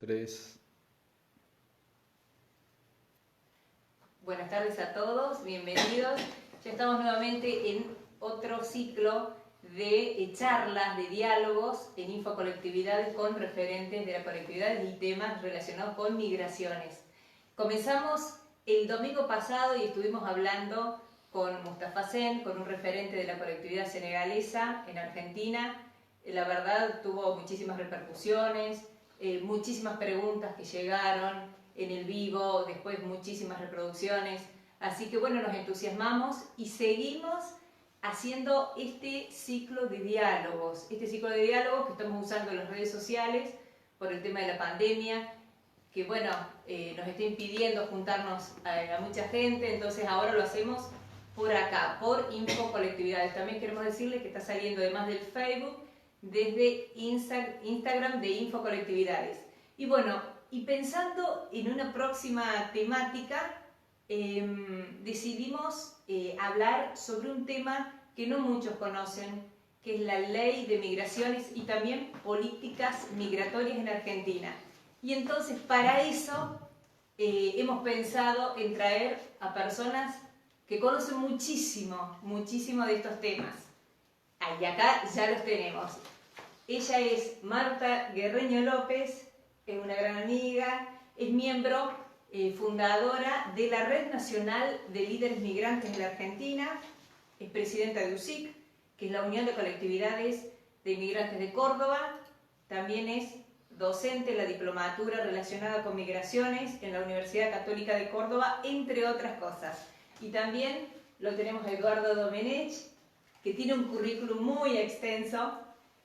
Tres. Buenas tardes a todos, bienvenidos. Ya estamos nuevamente en otro ciclo de charlas, de diálogos en Infocolectividades con referentes de la colectividad y temas relacionados con migraciones. Comenzamos el domingo pasado y estuvimos hablando con Mustafa Sen, con un referente de la colectividad senegalesa en Argentina. La verdad tuvo muchísimas repercusiones, muchísimas preguntas que llegaron en el vivo, después muchísimas reproducciones. Así que bueno, nos entusiasmamos y seguimos haciendo este ciclo de diálogos. Este ciclo de diálogos que estamos usando en las redes sociales por el tema de la pandemia, que bueno, nos está impidiendo juntarnos a mucha gente, entonces ahora lo hacemos por acá, por Infocolectividades. También queremos decirles que está saliendo además del Facebook, desde Instagram de Infocolectividades. Y bueno, y pensando en una próxima temática, decidimos hablar sobre un tema que no muchos conocen, que es la ley de migraciones y también políticas migratorias en Argentina. Y entonces para eso hemos pensado en traer a personas que conocen muchísimo, muchísimo de estos temas. Y acá ya los tenemos. Ella es Marta Guerreño López, es una gran amiga, es miembro fundadora de la Red Nacional de Líderes Migrantes en la Argentina, es presidenta de USIC, que es la Unión de Colectividades de Inmigrantes de Córdoba, también es docente en la diplomatura relacionada con migraciones en la Universidad Católica de Córdoba, entre otras cosas. Y también lo tenemos a Eduardo Domenech, que tiene un currículum muy extenso.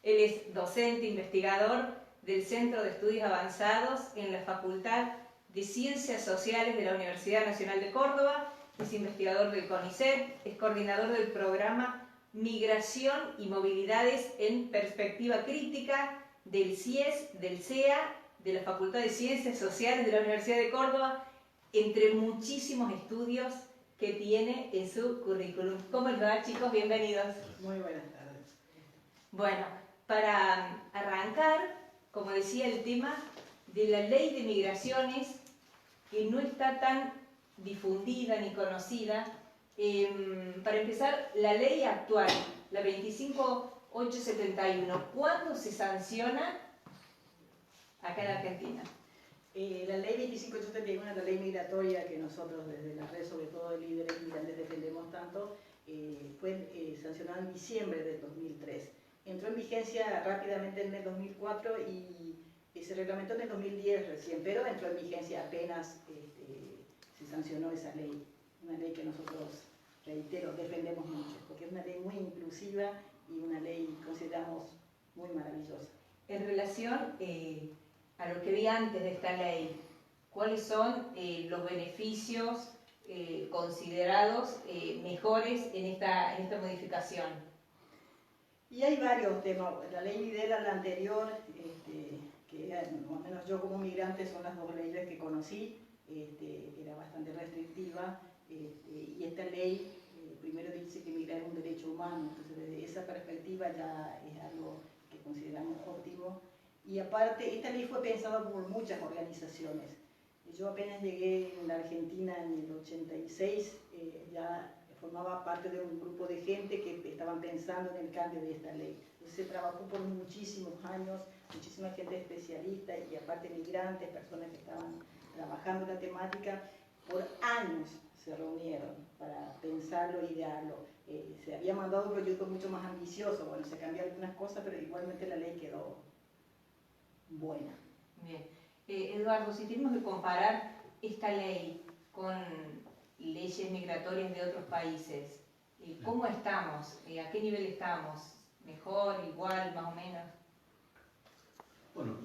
Él es docente, investigador del Centro de Estudios Avanzados en la Facultad de Ciencias Sociales de la Universidad Nacional de Córdoba, es investigador del CONICET, es coordinador del programa Migración y Movilidades en Perspectiva Crítica del CIES, del CEA, de la Facultad de Ciencias Sociales de la Universidad de Córdoba, entre muchísimos estudios que tiene en su currículum. ¿Cómo les va, chicos? Bienvenidos. Muy buenas tardes. Bueno, para arrancar, como decía, el tema de la ley de migraciones, que no está tan difundida ni conocida. Para empezar, la ley actual, la 25871, ¿cuándo se sanciona acá en Argentina? La ley 25871, la ley migratoria que nosotros desde la red, sobre todo de líderes migrantes, defendemos tanto, fue sancionada en diciembre del 2003. Entró en vigencia rápidamente en el 2004 y se reglamentó en el 2010 recién, pero entró en vigencia apenas se sancionó esa ley. Una ley que nosotros, reitero, defendemos mucho, porque es una ley muy inclusiva y una ley que consideramos muy maravillosa. En relación a lo que vi antes de esta ley, ¿cuáles son los beneficios considerados mejores en esta modificación? Y hay varios temas. La ley Videla, la anterior, que era, más o menos yo como migrante, son las dos leyes que conocí, era bastante restrictiva, y esta ley primero dice que migrar es un derecho humano, entonces desde esa perspectiva ya es algo que consideramos óptimo. Y aparte, esta ley fue pensada por muchas organizaciones. Yo apenas llegué en la Argentina en el 86, ya formaba parte de un grupo de gente que estaban pensando en el cambio de esta ley. Entonces se trabajó por muchísimos años, muchísima gente especialista y aparte migrantes, personas que estaban trabajando en la temática, por años se reunieron para pensarlo, idearlo. Se había mandado un proyecto mucho más ambicioso, bueno, se cambiaron algunas cosas, pero igualmente la ley quedó buena. Bien. Eduardo, si tenemos que comparar esta ley con leyes migratorias de otros países, ¿cómo estamos? ¿A qué nivel estamos? ¿Mejor, igual, más o menos? Bueno,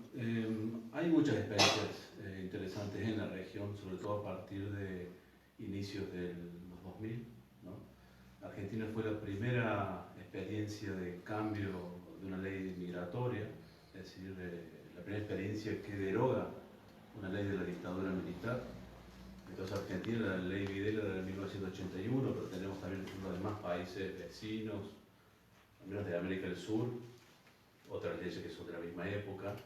hay muchas experiencias interesantes en la región, sobre todo a partir de inicios de los 2000, ¿no? Argentina fue la primera experiencia de cambio de una ley migratoria, es decir, la primera experiencia que deroga una ley de la dictadura militar. Entonces Argentina, la ley Videla de 1981, pero tenemos también los demás países vecinos, al menos de América del Sur, otras leyes que son de la misma época.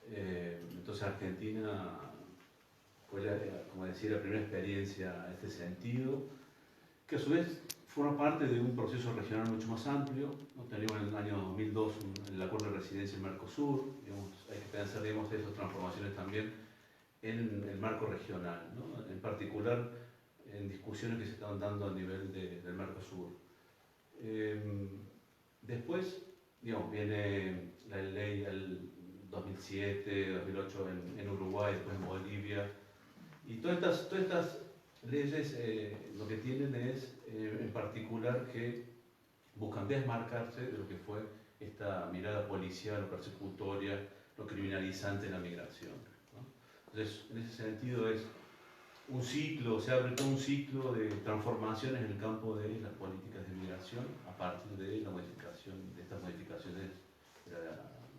Entonces Argentina fue, como decía, la primera experiencia en este sentido, que a su vez forma parte de un proceso regional mucho más amplio, ¿no? Teníamos en el año 2002 el acuerdo de residencia en Mercosur, digamos, hay que pensar, digamos, esas transformaciones también en el marco regional, ¿no? En particular en discusiones que se estaban dando a nivel del Mercosur. Después, digamos, viene la ley del 2007, 2008 en Uruguay, después en Bolivia, y todas estas leyes lo que tienen es, en particular, que buscan desmarcarse de lo que fue esta mirada policial o persecutoria, lo criminalizante de la migración, ¿no? Entonces, en ese sentido es un ciclo, se abre todo un ciclo de transformaciones en el campo de las políticas de migración a partir de la modificación, de estas modificaciones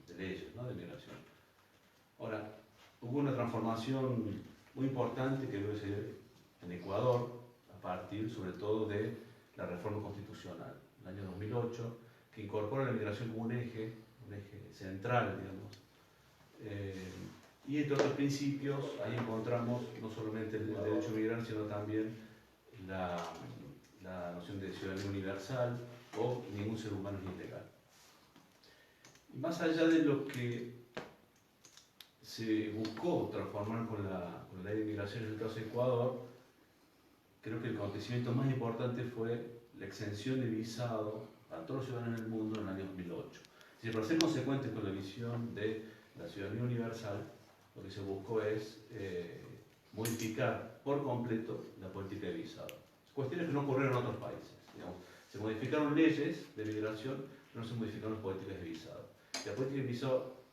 de leyes, ¿no? De migración. Ahora, hubo una transformación muy importante que debe ser en Ecuador, a partir sobre todo de la reforma constitucional, el año 2008, que incorpora la migración como un eje central, digamos. Y entre otros principios, ahí encontramos no solamente el derecho a migrar, sino también la noción de ciudadanía universal o ningún ser humano es ilegal. Y más allá de lo que se buscó transformar con la ley de migración en el caso de Ecuador, creo que el acontecimiento más importante fue la exención de visado a todos los ciudadanos del mundo en el año 2008. Es decir, para ser consecuentes con la visión de la ciudadanía universal, lo que se buscó es modificar por completo la política de visado. Cuestiones que no ocurrieron en otros países. Digamos. Se modificaron leyes de migración, pero no se modificaron las políticas de visado. Y la política de visado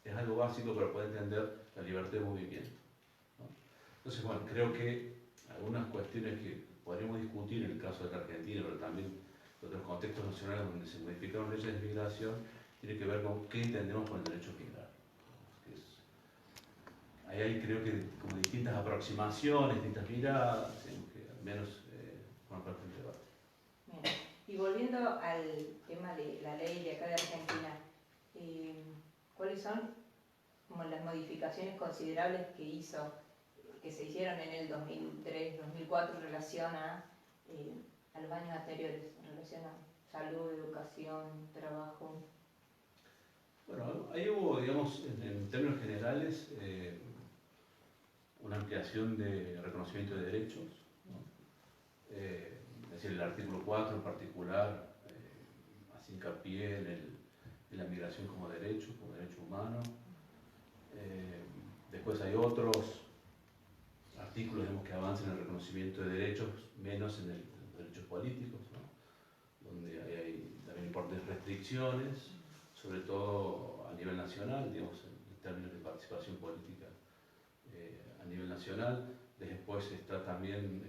es algo básico para poder entender la libertad de movimiento, ¿no? Entonces, bueno, creo que algunas cuestiones que podríamos discutir en el caso de la Argentina, pero también en otros contextos nacionales donde se modificaron leyes de migración, tiene que ver con qué entendemos por el derecho a migrar. Ahí hay, creo que, como distintas aproximaciones, distintas miradas, que al menos forman parte del debate. Bien. Y volviendo al tema de la ley de acá de Argentina, ¿cuáles son como las modificaciones considerables que se hicieron en el 2003-2004 en relación a los años anteriores, en relación a salud, educación, trabajo? Bueno, ahí hubo, digamos, en términos generales, una ampliación de reconocimiento de derechos, ¿no? Es decir, el artículo 4 en particular hace hincapié en la migración como derecho humano. Después hay otros artículos, digamos, que avanzan en el reconocimiento de derechos, menos en los derechos políticos, ¿no? Donde hay también importantes restricciones, sobre todo a nivel nacional, digamos, en términos de participación política a nivel nacional. Después está también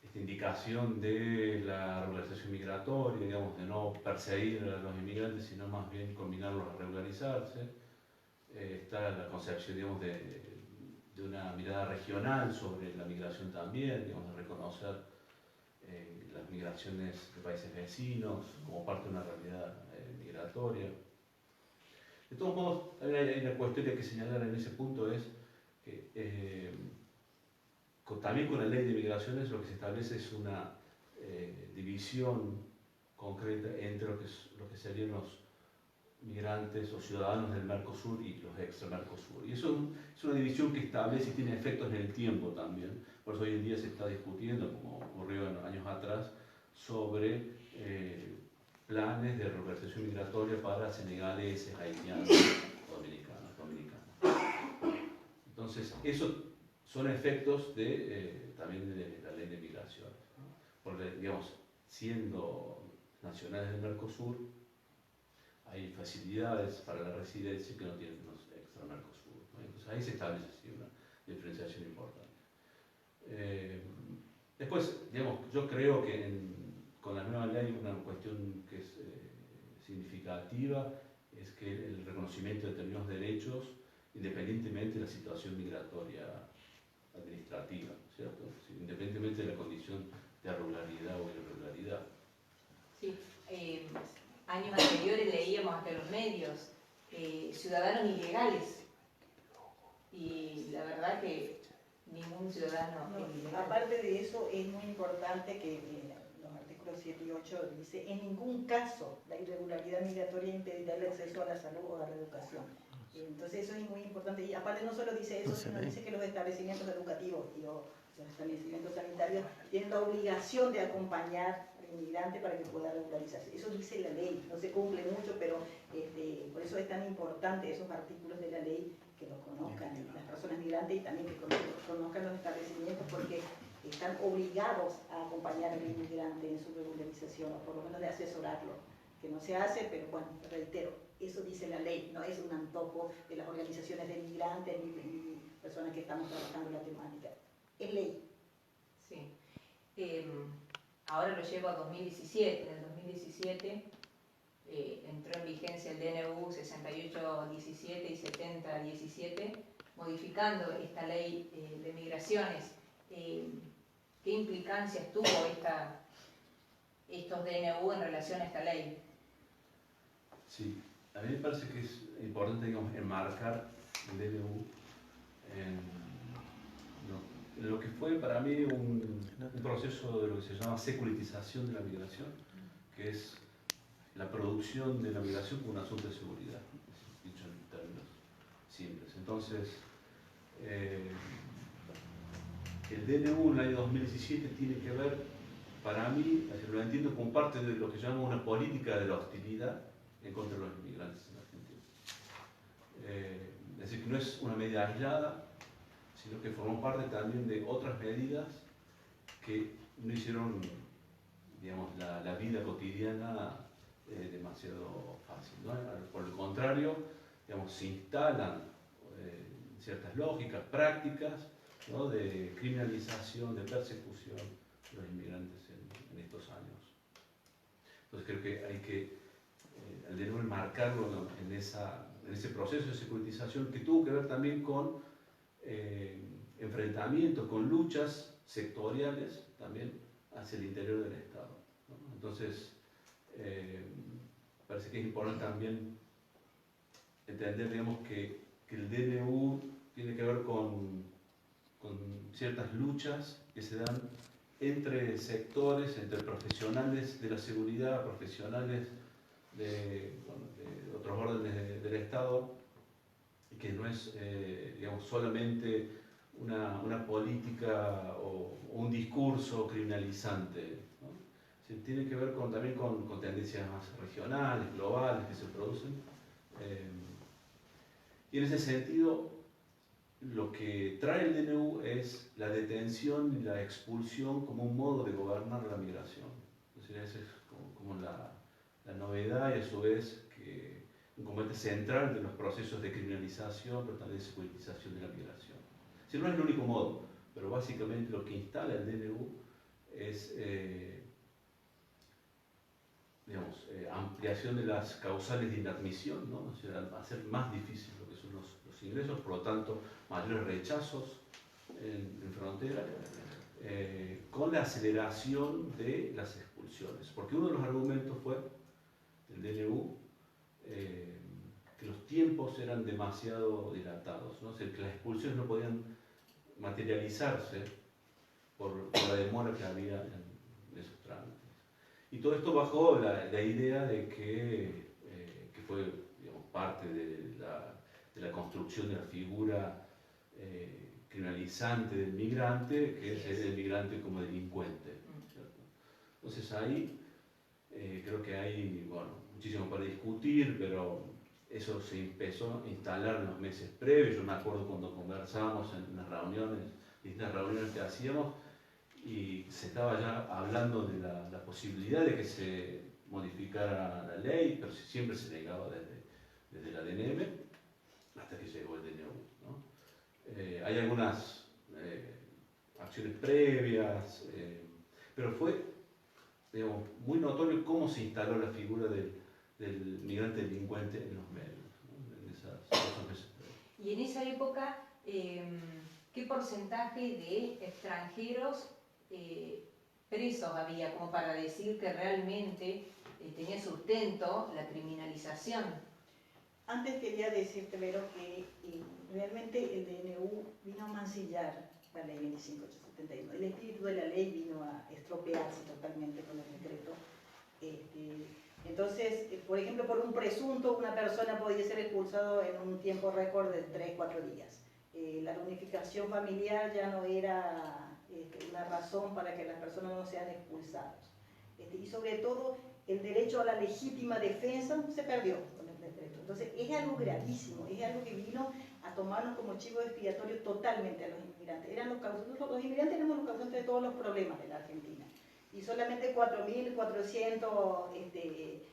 esta indicación de la regularización migratoria, digamos, de no perseguir a los inmigrantes, sino más bien combinarlos a regularizarse. Está la concepción, digamos, de una mirada regional sobre la migración también, digamos, de reconocer las migraciones de países vecinos como parte de una realidad migratoria. De todos modos, hay una cuestión que hay que señalar en ese punto, es que también con la ley de migraciones lo que se establece es una división concreta entre lo que serían los migrantes o ciudadanos del Mercosur y los extra-Mercosur. Y eso es una división que establece y tiene efectos en el tiempo también. Por eso hoy en día se está discutiendo, como ocurrió en años atrás, sobre planes de regularización migratoria para senegaleses, haitianos, dominicanos. Entonces, esos son efectos también de la ley de migración, ¿no? Porque, digamos, siendo nacionales del Mercosur, hay facilidades para la residencia que no tienen los extra-Mercosur, ¿no? Entonces, ahí se establece así una diferenciación importante. Después, digamos, yo creo que con la nueva ley una cuestión que es significativa es que el reconocimiento de determinados derechos, independientemente de la situación migratoria administrativa, ¿cierto? Independientemente de la condición de regularidad o irregularidad. Sí, años anteriores leíamos hasta en los medios, ciudadanos ilegales. Y la verdad que ningún ciudadano No, es ilegal. aparte de eso, es muy importante que los artículos 7 y 8 dice, en ningún caso la irregularidad migratoria impedirá el acceso a la salud o a la educación. Entonces eso es muy importante. Y aparte no solo dice eso, sino dice que los establecimientos educativos y los establecimientos sanitarios tienen la obligación de acompañar al inmigrante para que pueda regularizarse. Eso dice la ley, no se cumple mucho, pero por eso es tan importante esos artículos de la ley que los conozcan las personas migrantes y también que conozcan los establecimientos, porque están obligados a acompañar al inmigrante en su regularización, o por lo menos de asesorarlo, que no se hace, pero bueno, reitero, eso dice la ley, no es un antojo de las organizaciones de migrantes ni personas que estamos trabajando la temática, es ley. Sí. Ahora lo llevo a 2017, en el 2017 entró en vigencia el DNU 6817 y 7017, modificando esta ley de migraciones. ¿Qué implicancias tuvo estos DNU en relación a esta ley? Sí, a mí me parece que es importante, digamos, enmarcar el DNU en lo que fue para mí un proceso de lo que se llama securitización de la migración, que es la producción de la migración como un asunto de seguridad, dicho en términos simples. Entonces, el DNU en el año 2017 tiene que ver, para mí, lo entiendo como parte de lo que llamamos una política de la hostilidad en contra de los inmigrantes en Argentina. Es decir, que no es una medida aislada, sino que formó parte también de otras medidas que no hicieron, digamos, la vida cotidiana demasiado fácil, ¿no? Por el contrario, digamos, se instalan ciertas lógicas, prácticas, ¿no?, de criminalización, de persecución de los inmigrantes en estos años. Entonces creo que hay que, al de nuevo, enmarcarlo en ese proceso de securitización que tuvo que ver también con enfrentamientos, con luchas sectoriales también hacia el interior del Estado, ¿no? Entonces, parece que es importante también entender, digamos, que el DNU tiene que ver con ciertas luchas que se dan entre sectores, entre profesionales de la seguridad, profesionales de otros órdenes del Estado, y que no es, digamos, solamente una política o un discurso criminalizante, ¿no? Tiene que ver también con tendencias más regionales, globales que se producen. Y en ese sentido, lo que trae el DNU es la detención y la expulsión como un modo de gobernar la migración. Es decir, esa es como la novedad, y a su vez que un componente central de los procesos de criminalización, pero también de securitización de la migración. Si no es el único modo, pero básicamente lo que instala el DNU es digamos, ampliación de las causales de inadmisión, ¿no? O sea, hacer más difícil lo que son los ingresos, por lo tanto, mayores rechazos en frontera, con la aceleración de las expulsiones. Porque uno de los argumentos fue, del DNU, que los tiempos eran demasiado dilatados, ¿no? O sea, que las expulsiones no podían materializarse por la demora que había en esos trámites. Y todo esto bajo la idea de que fue, digamos, parte de la construcción de la figura criminalizante del migrante, que es el migrante como delincuente, ¿cierto? Entonces ahí creo que hay, bueno, muchísimo para discutir, pero eso se empezó a instalar en los meses previos. Yo me acuerdo cuando conversábamos en las reuniones, distintas reuniones que hacíamos, y se estaba ya hablando de la posibilidad de que se modificara la ley, pero siempre se negaba desde la DNM hasta que llegó el DNU, ¿no? Hay algunas acciones previas, pero fue, digamos, muy notorio cómo se instaló la figura del migrante delincuente en los medios, ¿no? En esos meses previos. Y en esa época, ¿qué porcentaje de extranjeros presos había, como para decir que realmente tenía sustento la criminalización. Antes quería decirte, Vero, que realmente el DNU vino a mancillar la ley 25871. El espíritu de la ley vino a estropearse totalmente con el decreto. Entonces, por ejemplo, por un presunto, una persona podía ser expulsado en un tiempo récord de 3-4 días. La reunificación familiar ya no era una razón para que las personas no sean expulsadas. Y sobre todo, el derecho a la legítima defensa se perdió con el decreto. Entonces, es algo gravísimo, es algo que vino a tomarnos como chivo expiatorio totalmente a los inmigrantes. Los inmigrantes éramos los causantes de todos los problemas de la Argentina. Y solamente 4.400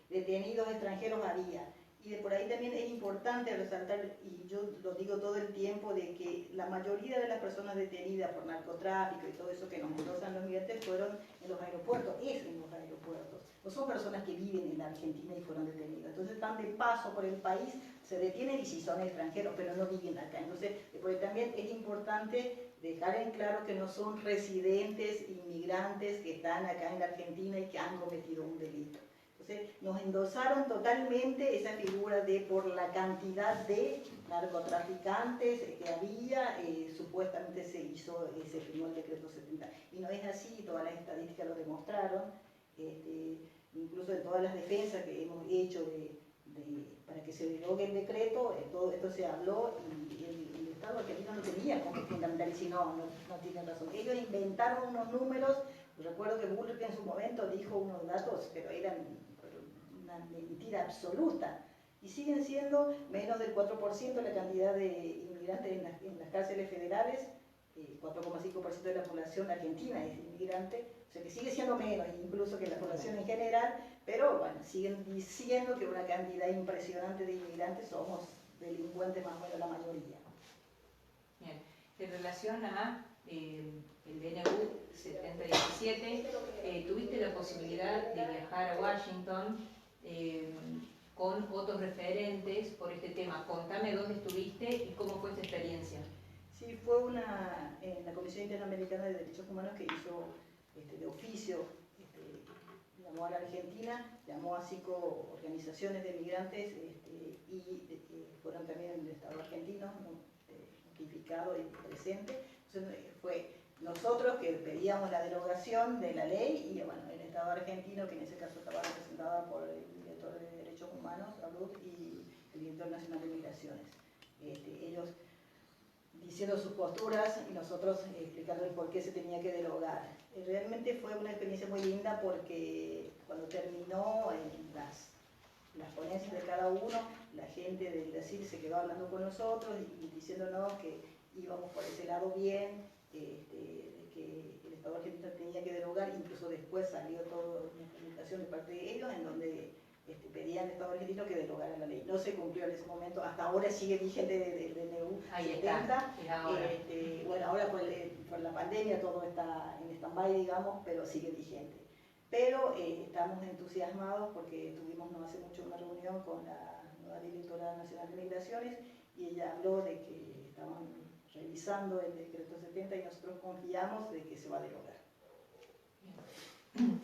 detenidos extranjeros había. Y de por ahí también es importante resaltar, y yo lo digo todo el tiempo, de que la mayoría de las personas detenidas por narcotráfico y todo eso que nos endosan los migrantes fueron en los aeropuertos, en los aeropuertos. No son personas que viven en la Argentina y fueron detenidas. Entonces están de paso por el país, se detienen y sí son extranjeros, pero no viven acá. Entonces, por ahí también es importante dejar en claro que no son residentes, inmigrantes que están acá en la Argentina y que han cometido un delito. Entonces, nos endosaron totalmente esa figura de por la cantidad de narcotraficantes que había, supuestamente se firmó el decreto 70. Y no es así, todas las estadísticas lo demostraron, incluso de todas las defensas que hemos hecho para que se derogue el decreto, todo esto se habló y el Estado argentino no tenía como fundamental, y si no tienen razón. Ellos inventaron unos números, recuerdo que Bullrich en su momento dijo unos datos, pero eran una mentira absoluta, y siguen siendo menos del 4% la cantidad de inmigrantes en las cárceles federales, 4,5% de la población argentina es inmigrante, o sea que sigue siendo menos incluso que la población en general, pero bueno, siguen diciendo que una cantidad impresionante de inmigrantes somos delincuentes más o menos la mayoría. Bien, en relación a el DNU 7017, tuviste la posibilidad de viajar a Washington con otros referentes por este tema. Contame dónde estuviste y cómo fue esta experiencia. Sí, fue en la Comisión Interamericana de Derechos Humanos que hizo de oficio, llamó a la Argentina, llamó a 5 organizaciones de migrantes y fueron también del Estado argentino, notificado y presente. Entonces fue nosotros que pedíamos la derogación de la ley y bueno, el Estado argentino, que en ese caso estaba representado por el director de Derechos Humanos, Salud, y el director nacional de Migraciones. Ellos diciendo sus posturas y nosotros explicando el por qué se tenía que derogar. Realmente fue una experiencia muy linda porque cuando terminó las ponencias de cada uno, la gente del DACIL se quedó hablando con nosotros y diciéndonos que íbamos por ese lado bien, de que el Estado argentino tenía que derogar, incluso después salió toda una comunicación de parte de ellos en donde pedían al Estado argentino que derogara la ley. No se cumplió en ese momento, hasta ahora sigue vigente del DNU 70. Bueno, ahora por la pandemia todo está en stand-by, digamos, pero sigue vigente. Pero estamos entusiasmados porque tuvimos no hace mucho una reunión con la nueva directora nacional de Migraciones y ella habló de que estaban revisando el decreto 70 y nosotros confiamos de que se va a derogar.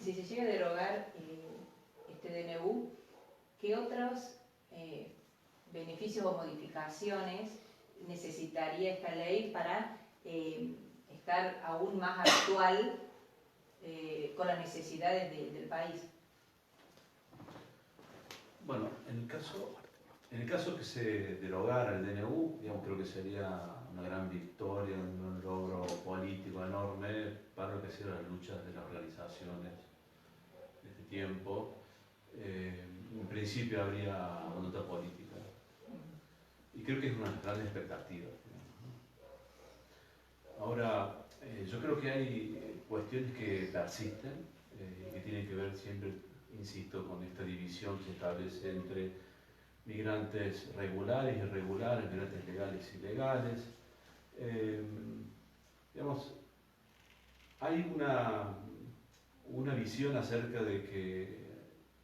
Si se llega a derogar este DNU, ¿qué otros beneficios o modificaciones necesitaría esta ley para estar aún más actual con las necesidades del país? Bueno, en el caso que se derogara el DNU, digamos, creo que sería una gran victoria, un logro político enorme para lo que sean las luchas de las organizaciones de este tiempo. En principio habría voluntad política y creo que es una gran expectativa. Ahora, yo creo que hay cuestiones que persisten y que tienen que ver siempre, insisto, con esta división que se establece entre migrantes regulares y irregulares, migrantes legales y ilegales. Digamos, hay una visión acerca de que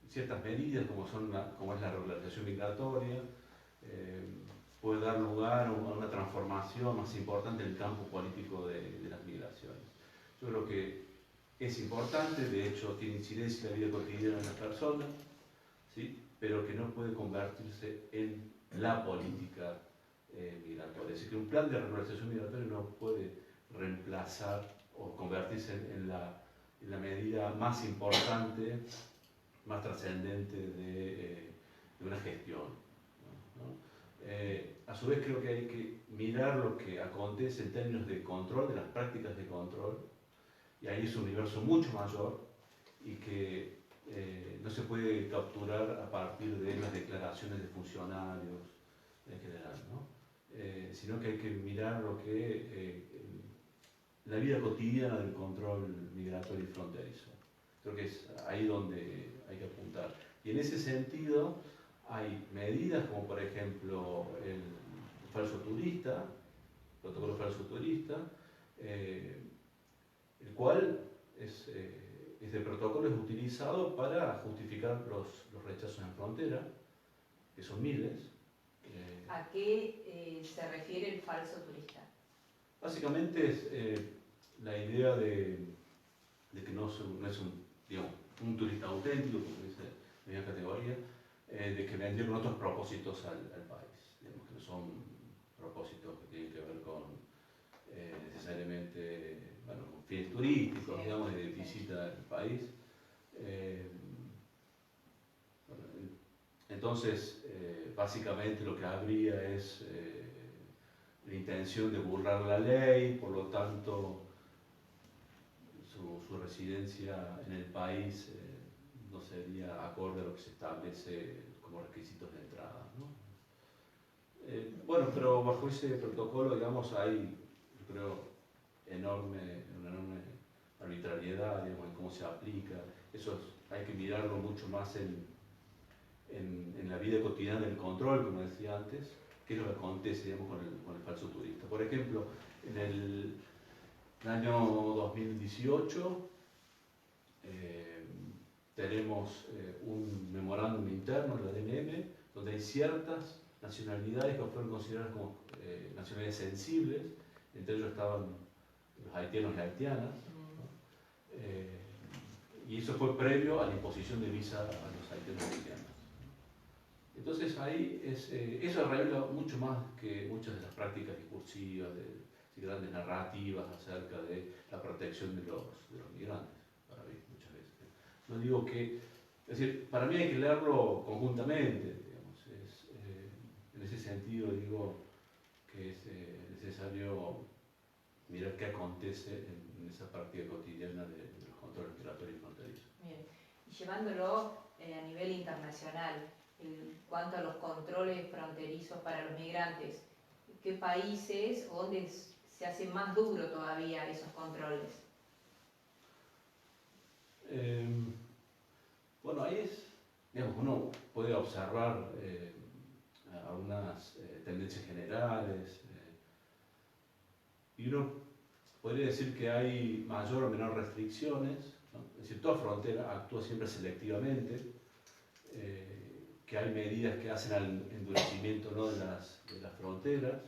ciertas medidas, como es la regularización migratoria, puede dar lugar a una transformación más importante en el campo político de las migraciones. Yo creo que es importante, de hecho tiene incidencia en la vida cotidiana de las personas, ¿sí? Pero que no puede convertirse en la política migratoria. Es decir, que un plan de regularización migratoria no puede reemplazar o convertirse en la medida más importante, más trascendente de una gestión, ¿no? A su vez creo que hay que mirar lo que acontece en términos de control, de las prácticas de control, y ahí es un universo mucho mayor y que no se puede capturar a partir de las declaraciones de funcionarios en general, ¿no? Sino que hay que mirar lo que la vida cotidiana del control migratorio y fronterizo. Creo que es ahí donde hay que apuntar. Y en ese sentido hay medidas como por ejemplo el falso turista, el protocolo falso turista, el cual este protocolo es utilizado para justificar los rechazos en frontera, que son miles. ¿A qué se refiere el falso turista? Básicamente es la idea de que no es digamos, un turista auténtico, como dice la misma categoría, de que vendría con otros propósitos al país, digamos, que no son propósitos que tienen que ver con necesariamente, bueno, con fines turísticos, digamos, de visita del país. Bueno, entonces, básicamente lo que habría es la intención de burlar la ley, por lo tanto, su residencia en el país no sería acorde a lo que se establece como requisitos de entrada, ¿no? Bueno, pero bajo ese protocolo, digamos, hay, yo creo, una enorme arbitrariedad, digamos, en cómo se aplica. Eso hay que mirarlo mucho más en la vida cotidiana del control, como decía antes, qué es lo que acontece, digamos, con el falso turista. Por ejemplo, en el año 2018 tenemos un memorándum interno de la DNM donde hay ciertas nacionalidades que fueron consideradas como nacionalidades sensibles, entre ellos estaban los haitianos y haitianas, ¿no? Y eso fue previo a la imposición de visa a los haitianos y haitianas. Entonces ahí eso revela mucho más que muchas de las prácticas discursivas, de grandes narrativas acerca de la protección de los migrantes, para mí, muchas veces. No digo que, es decir, para mí hay que leerlo conjuntamente, digamos, en ese sentido digo que es necesario mirar qué acontece en esa práctica cotidiana de los controles migratorios y fronterizos. Bien, y llevándolo a nivel internacional, en cuanto a los controles fronterizos para los migrantes, ¿qué países o dónde se hace más duro todavía esos controles? Bueno, ahí es, digamos, uno puede observar algunas tendencias generales y uno podría decir que hay mayor o menor restricciones, ¿no? Es decir, toda frontera actúa siempre selectivamente, que hay medidas que hacen al endurecimiento, ¿no?, de las fronteras.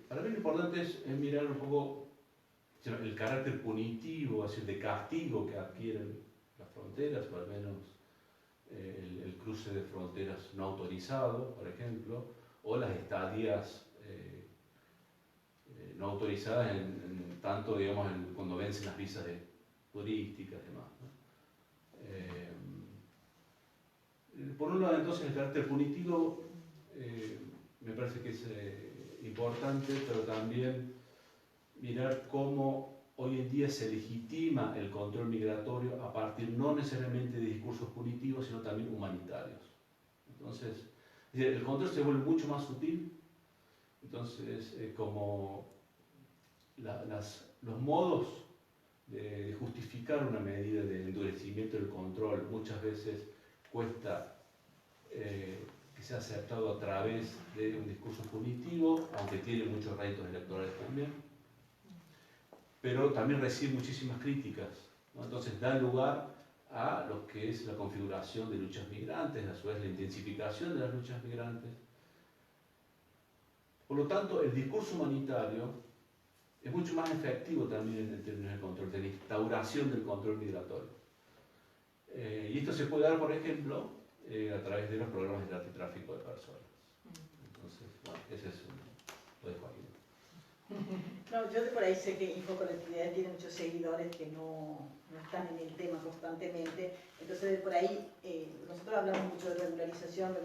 Para mí lo importante es mirar un poco el carácter punitivo, es decir, de castigo que adquieren las fronteras, o al menos el cruce de fronteras no autorizado, por ejemplo, o las estadías no autorizadas en tanto, digamos, cuando vencen las visas turísticas y demás, ¿no? Por un lado, entonces, el carácter punitivo me parece que es importante, pero también mirar cómo hoy en día se legitima el control migratorio a partir no necesariamente de discursos punitivos, sino también humanitarios. Entonces, es decir, el control se vuelve mucho más sutil, entonces como los modos de justificar una medida de endurecimiento del control muchas veces cuesta que sea aceptado a través de un discurso punitivo, aunque tiene muchos réditos electorales también, pero también recibe muchísimas críticas, ¿no? Entonces da lugar a lo que es la configuración de luchas migrantes, a su vez la intensificación de las luchas migrantes. Por lo tanto, el discurso humanitario es mucho más efectivo también en términos de control, de la instauración del control migratorio. Y esto se puede dar, por ejemplo, a través de los programas de tráfico de personas. Entonces, bueno, ese es lo de Joaquín. No, yo de por ahí sé que Infocolectividad tiene muchos seguidores que no están en el tema constantemente, entonces de por ahí nosotros hablamos mucho de regularización,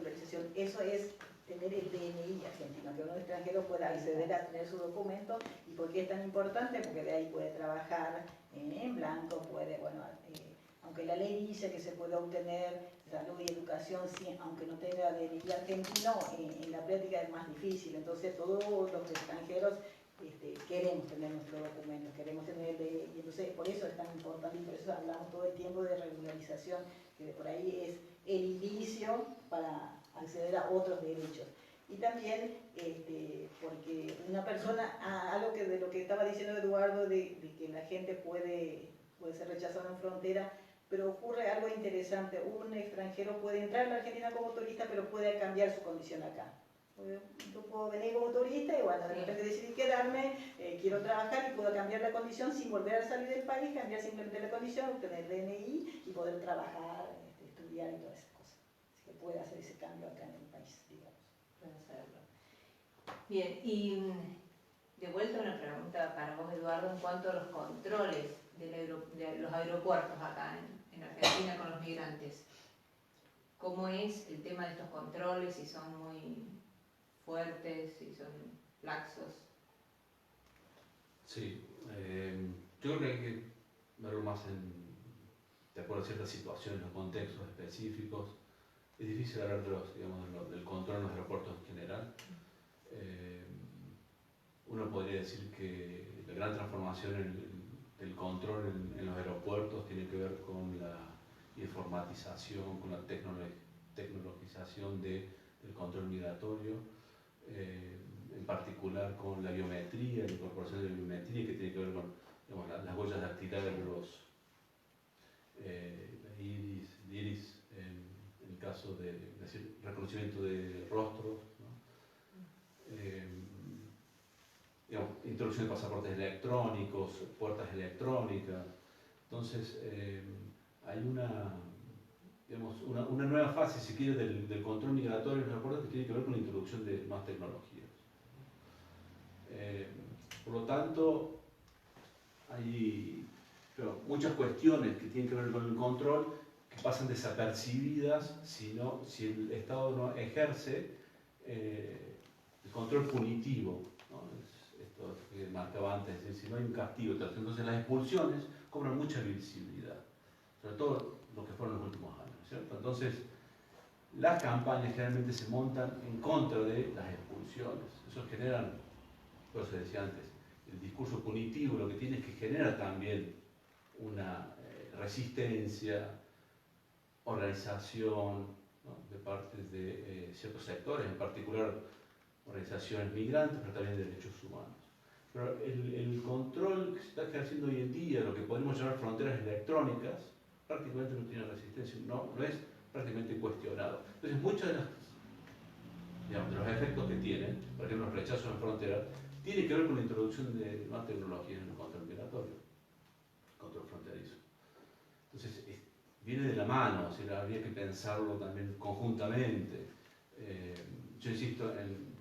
eso es tener el DNI argentino, que un extranjero pueda acceder a tener su documento. ¿Y por qué es tan importante? Porque de ahí puede trabajar en blanco, puede, bueno, aunque la ley dice que se puede obtener salud y educación, sí, aunque no tenga DNI argentino, en la práctica es más difícil. Entonces todos los extranjeros queremos tener nuestro documento, queremos tener el DNI, y entonces por eso es tan importante y por eso hablamos todo el tiempo de regularización, que de por ahí es el inicio para acceder a otros derechos. Y también porque una persona, algo que de lo que estaba diciendo Eduardo, de que la gente puede ser rechazada en frontera, pero ocurre algo interesante. Un extranjero puede entrar a la Argentina como turista, pero puede cambiar su condición acá. Yo puedo venir como turista y bueno, de repente decidí quedarme, quiero trabajar y puedo cambiar la condición sin volver a salir del país, cambiar simplemente la condición, obtener DNI y poder trabajar, estudiar y todas esas cosas. Así que puede hacer ese cambio acá en el país, digamos. Puede hacerlo. Bien, y de vuelta una pregunta para vos, Eduardo, en cuanto a los controles de los aeropuertos acá en Argentina con los migrantes. ¿Cómo es el tema de estos controles? Si son muy fuertes, si son laxos. Sí, yo creo que hay que verlo más de acuerdo a ciertas situaciones, los contextos específicos. Es difícil hablar del control en los aeropuertos en general. Uno podría decir que la gran transformación del control en los aeropuertos tiene que ver con la informatización, con la tecnologización del control migratorio, en particular con la biometría, la incorporación de la biometría, que tiene que ver con las huellas dactilares de los iris, en el caso de reconocimiento de rostros, ¿no? Introducción de pasaportes electrónicos, puertas electrónicas. Entonces, hay una nueva fase, si quiere, del control migratorio en los aeropuertos que tiene que ver con la introducción de más tecnologías. Por lo tanto, hay muchas cuestiones que tienen que ver con el control que pasan desapercibidas si el Estado no ejerce el control punitivo, ¿no? Esto que marcaba antes, es decir, si no hay un castigo. Entonces las expulsiones cobran mucha visibilidad, sobre todo lo que fueron los últimos años, ¿cierto? Entonces, las campañas generalmente se montan en contra de las expulsiones. Eso generan, por eso decía antes, el discurso punitivo lo que tiene es que genera también una resistencia, organización, ¿no?, de parte de ciertos sectores, en particular organizaciones migrantes, pero también de derechos humanos. Pero el control que se está ejerciendo hoy en día, lo que podemos llamar fronteras electrónicas, prácticamente no tiene resistencia, no es prácticamente cuestionado. Entonces, muchos de los efectos que tienen, por ejemplo, el rechazo en frontera, tiene que ver con la introducción de nuevas tecnologías en el control migratorio, control fronterizo. Entonces, viene de la mano, o sea, habría que pensarlo también conjuntamente. Yo insisto en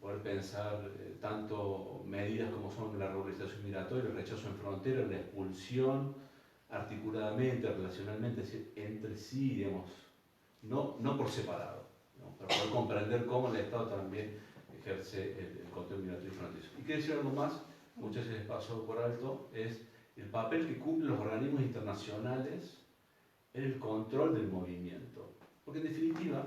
poder pensar tanto medidas como son la regularización migratoria, el rechazo en frontera, la expulsión, articuladamente, relacionalmente, es decir, entre sí, digamos, no por separado, ¿no?, para poder comprender cómo el Estado también ejerce el control migratorio y fronterizo. Y quiero decir algo más, muchas veces pasó por alto, es el papel que cumplen los organismos internacionales en el control del movimiento. Porque en definitiva,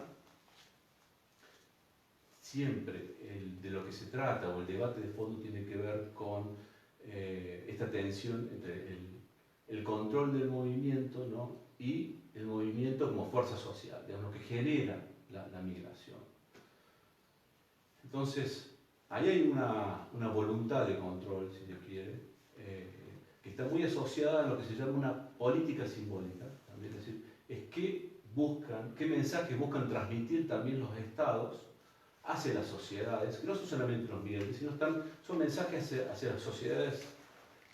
siempre de lo que se trata o el debate de fondo tiene que ver con esta tensión entre el control del movimiento, ¿no?, y el movimiento como fuerza social, digamos, lo que genera la migración. Entonces, ahí hay una voluntad de control, si Dios quiere, que está muy asociada a lo que se llama una política simbólica, también, es decir, es qué mensajes buscan transmitir también los estados hacia las sociedades, que no son solamente los migrantes, sino son mensajes hacia las sociedades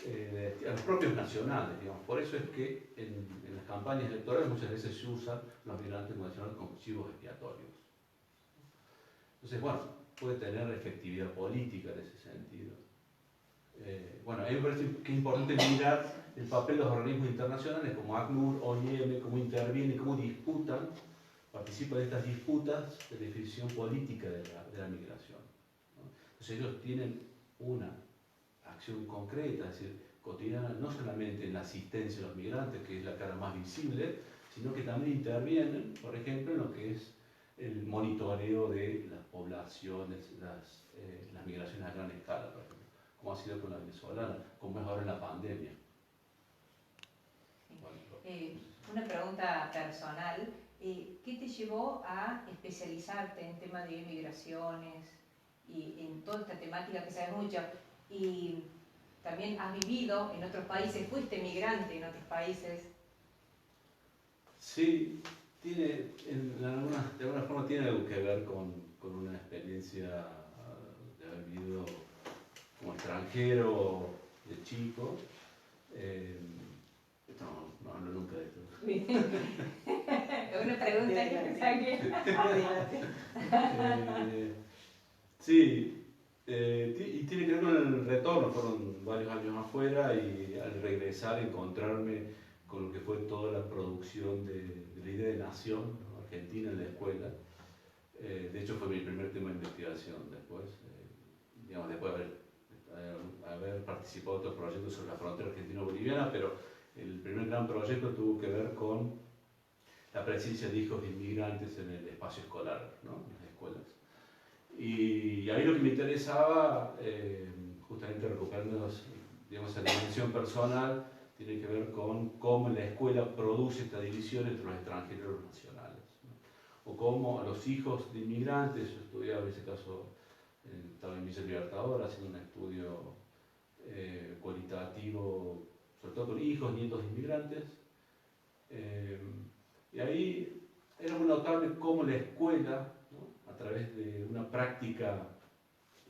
a los propios nacionales, digamos. Por eso es que en las campañas electorales muchas veces se usan los migrantes nacionales como chivos expiatorios. Entonces, bueno, puede tener efectividad política en ese sentido. Bueno, a mí me parece que es importante mirar el papel de los organismos internacionales como ACNUR, OIM, cómo intervienen, cómo disputan, participan de estas disputas de definición política de la migración, ¿no? Entonces ellos tienen una acción concreta, es decir, cotidiana, no solamente en la asistencia a los migrantes, que es la cara más visible, sino que también intervienen, por ejemplo, en lo que es el monitoreo de las poblaciones, las migraciones a gran escala, por ejemplo, como ha sido con la venezolana, como es ahora en la pandemia. Una pregunta personal. ¿Qué te llevó a especializarte en temas de migraciones y en toda esta temática que sabes mucho? Y también has vivido en otros países, fuiste migrante en otros países. Sí, tiene, de alguna forma tiene algo que ver con una experiencia de haber vivido como extranjero de chico. No hablo nunca de esto. Una pregunta que saqué. Sí, y tiene que ver con el retorno. Fueron varios años afuera y al regresar encontrarme con lo que fue toda la producción de la idea de nación, ¿no? Argentina en la escuela. De hecho fue mi primer tema de investigación después, digamos, después de haber participado en otros proyectos sobre la frontera argentino-boliviana, pero el primer gran proyecto tuvo que ver con la presencia de hijos de inmigrantes en el espacio escolar, ¿no? En las escuelas. Y ahí lo que me interesaba, justamente recuperando, digamos, la dimensión personal, tiene que ver con cómo la escuela produce esta división entre los extranjeros y los nacionales, ¿no? O cómo los hijos de inmigrantes, yo estudiaba en ese caso, estaba en Villa Libertador haciendo un estudio cualitativo, sobre todo con hijos, nietos de inmigrantes, y ahí era muy notable cómo la escuela, ¿no? A través de una práctica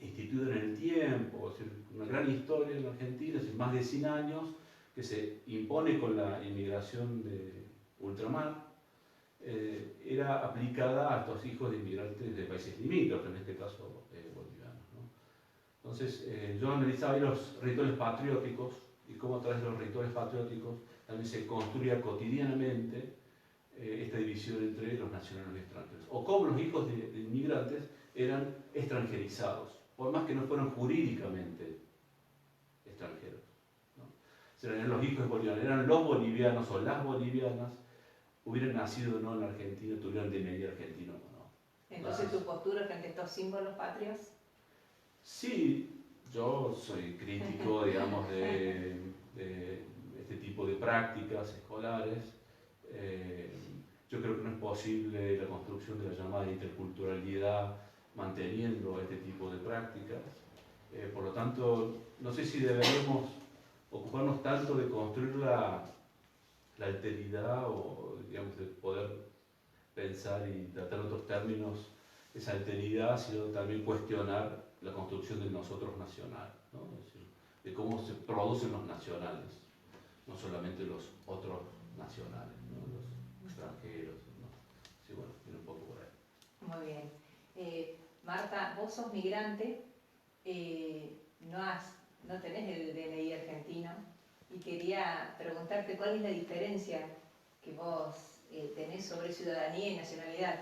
instituida en el tiempo, es decir, una gran historia en Argentina, hace más de 100 años, que se impone con la inmigración de ultramar, era aplicada a estos hijos de inmigrantes de países limítrofes, en este caso bolivianos, ¿no? Entonces, yo analizaba ahí los rituales patrióticos y cómo a través de los rituales patrióticos también se construía cotidianamente esta división entre los nacionales y los extranjeros, o cómo los hijos de inmigrantes eran extranjerizados, por más que no fueran jurídicamente extranjeros, ¿no? O sea, eran los hijos bolivianos, eran los bolivianos o las bolivianas, hubieran nacido o no en Argentina, tuvieran DNI argentino o no. Entonces, ¿tu postura frente a estos símbolos patrios? Sí, yo soy crítico, digamos, de este tipo de prácticas escolares. Yo creo que no es posible la construcción de la llamada interculturalidad manteniendo este tipo de prácticas. Por lo tanto, no sé si deberíamos ocuparnos tanto de construir la alteridad o, digamos, de poder pensar y tratar en otros términos esa alteridad, sino también cuestionar la construcción del nosotros nacional, ¿no? Es decir, de cómo se producen los nacionales, no solamente los otros nacionales, ¿no? Los extranjeros, ¿no? Sí, bueno, viene un poco por ahí. Muy bien. Marta, vos sos migrante, no tenés el DNI argentino, y quería preguntarte cuál es la diferencia que vos tenés sobre ciudadanía y nacionalidad.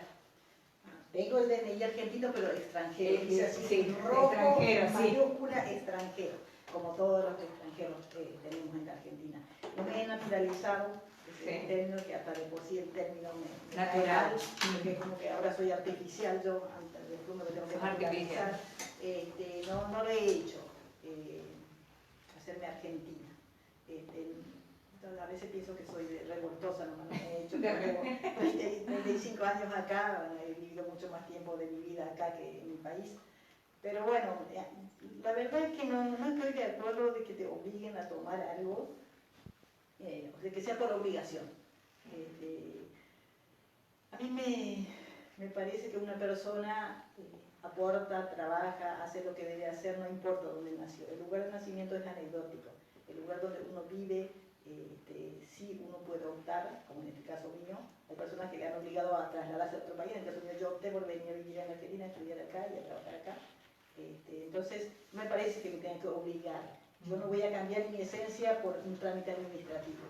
Tengo el DNI argentino, pero extranjero. Sí, así, rojo, extranjero, mayúscula, extranjero, como todos los extranjeros que tenemos en la Argentina. No me he naturalizado, es un término que hasta de por sí el término me natural, porque como que ahora soy artificial, yo después me lo tengo que naturalizar. No lo he hecho, hacerme argentina. A veces pienso que soy revoltosa, no me he hecho, pero 35 años acá, he vivido mucho más tiempo de mi vida acá que en mi país. Pero bueno, la verdad es que no estoy de acuerdo de que te obliguen a tomar algo, o de que sea por obligación. A mí me parece que una persona aporta, trabaja, hace lo que debe hacer, no importa dónde nació. El lugar de nacimiento es anecdótico. el lugar donde uno vive, sí uno puede optar, como en este caso mío. Hay personas que le han obligado a trasladarse a otro país, en el caso mío yo opté por venir a vivir en Argentina, a estudiar acá y a trabajar acá. Entonces, no me parece que me tengan que obligar. Yo no voy a cambiar mi esencia por un trámite administrativo.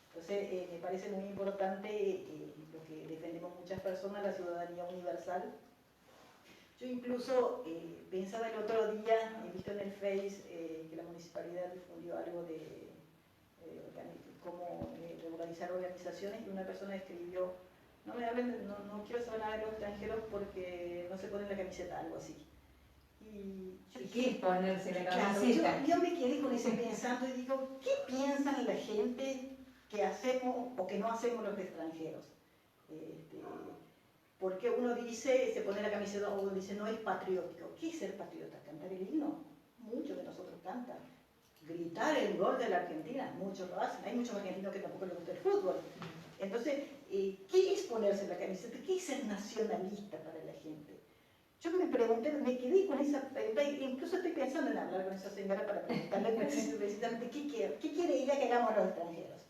Entonces, me parece muy importante lo que defendemos muchas personas, la ciudadanía universal. Yo incluso pensaba el otro día, he visto en el Face que la municipalidad difundió algo de cómo regularizar organizaciones, y una persona escribió: no me hablen, no quiero saber nada de los extranjeros porque no se ponen la camiseta, algo así. ¿Y qué es ponerse la claro, camiseta? yo me quedé con ese pensando y digo, ¿qué piensan la gente que hacemos o que no hacemos los extranjeros? Porque uno dice, se pone la camiseta, o uno dice, no es patriótico. ¿Qué es ser patriota? ¿Cantar el himno? Muchos de nosotros cantan. Gritar el gol de la Argentina, muchos lo hacen. Hay muchos argentinos que tampoco les gusta el fútbol. Entonces, ¿qué es ponerse la camiseta? ¿Qué es ser nacionalista para la gente? Yo me pregunté, me quedé con esa pregunta, incluso estoy pensando en hablar con esa señora para preguntarle precisamente qué quiere ella que hagamos los extranjeros.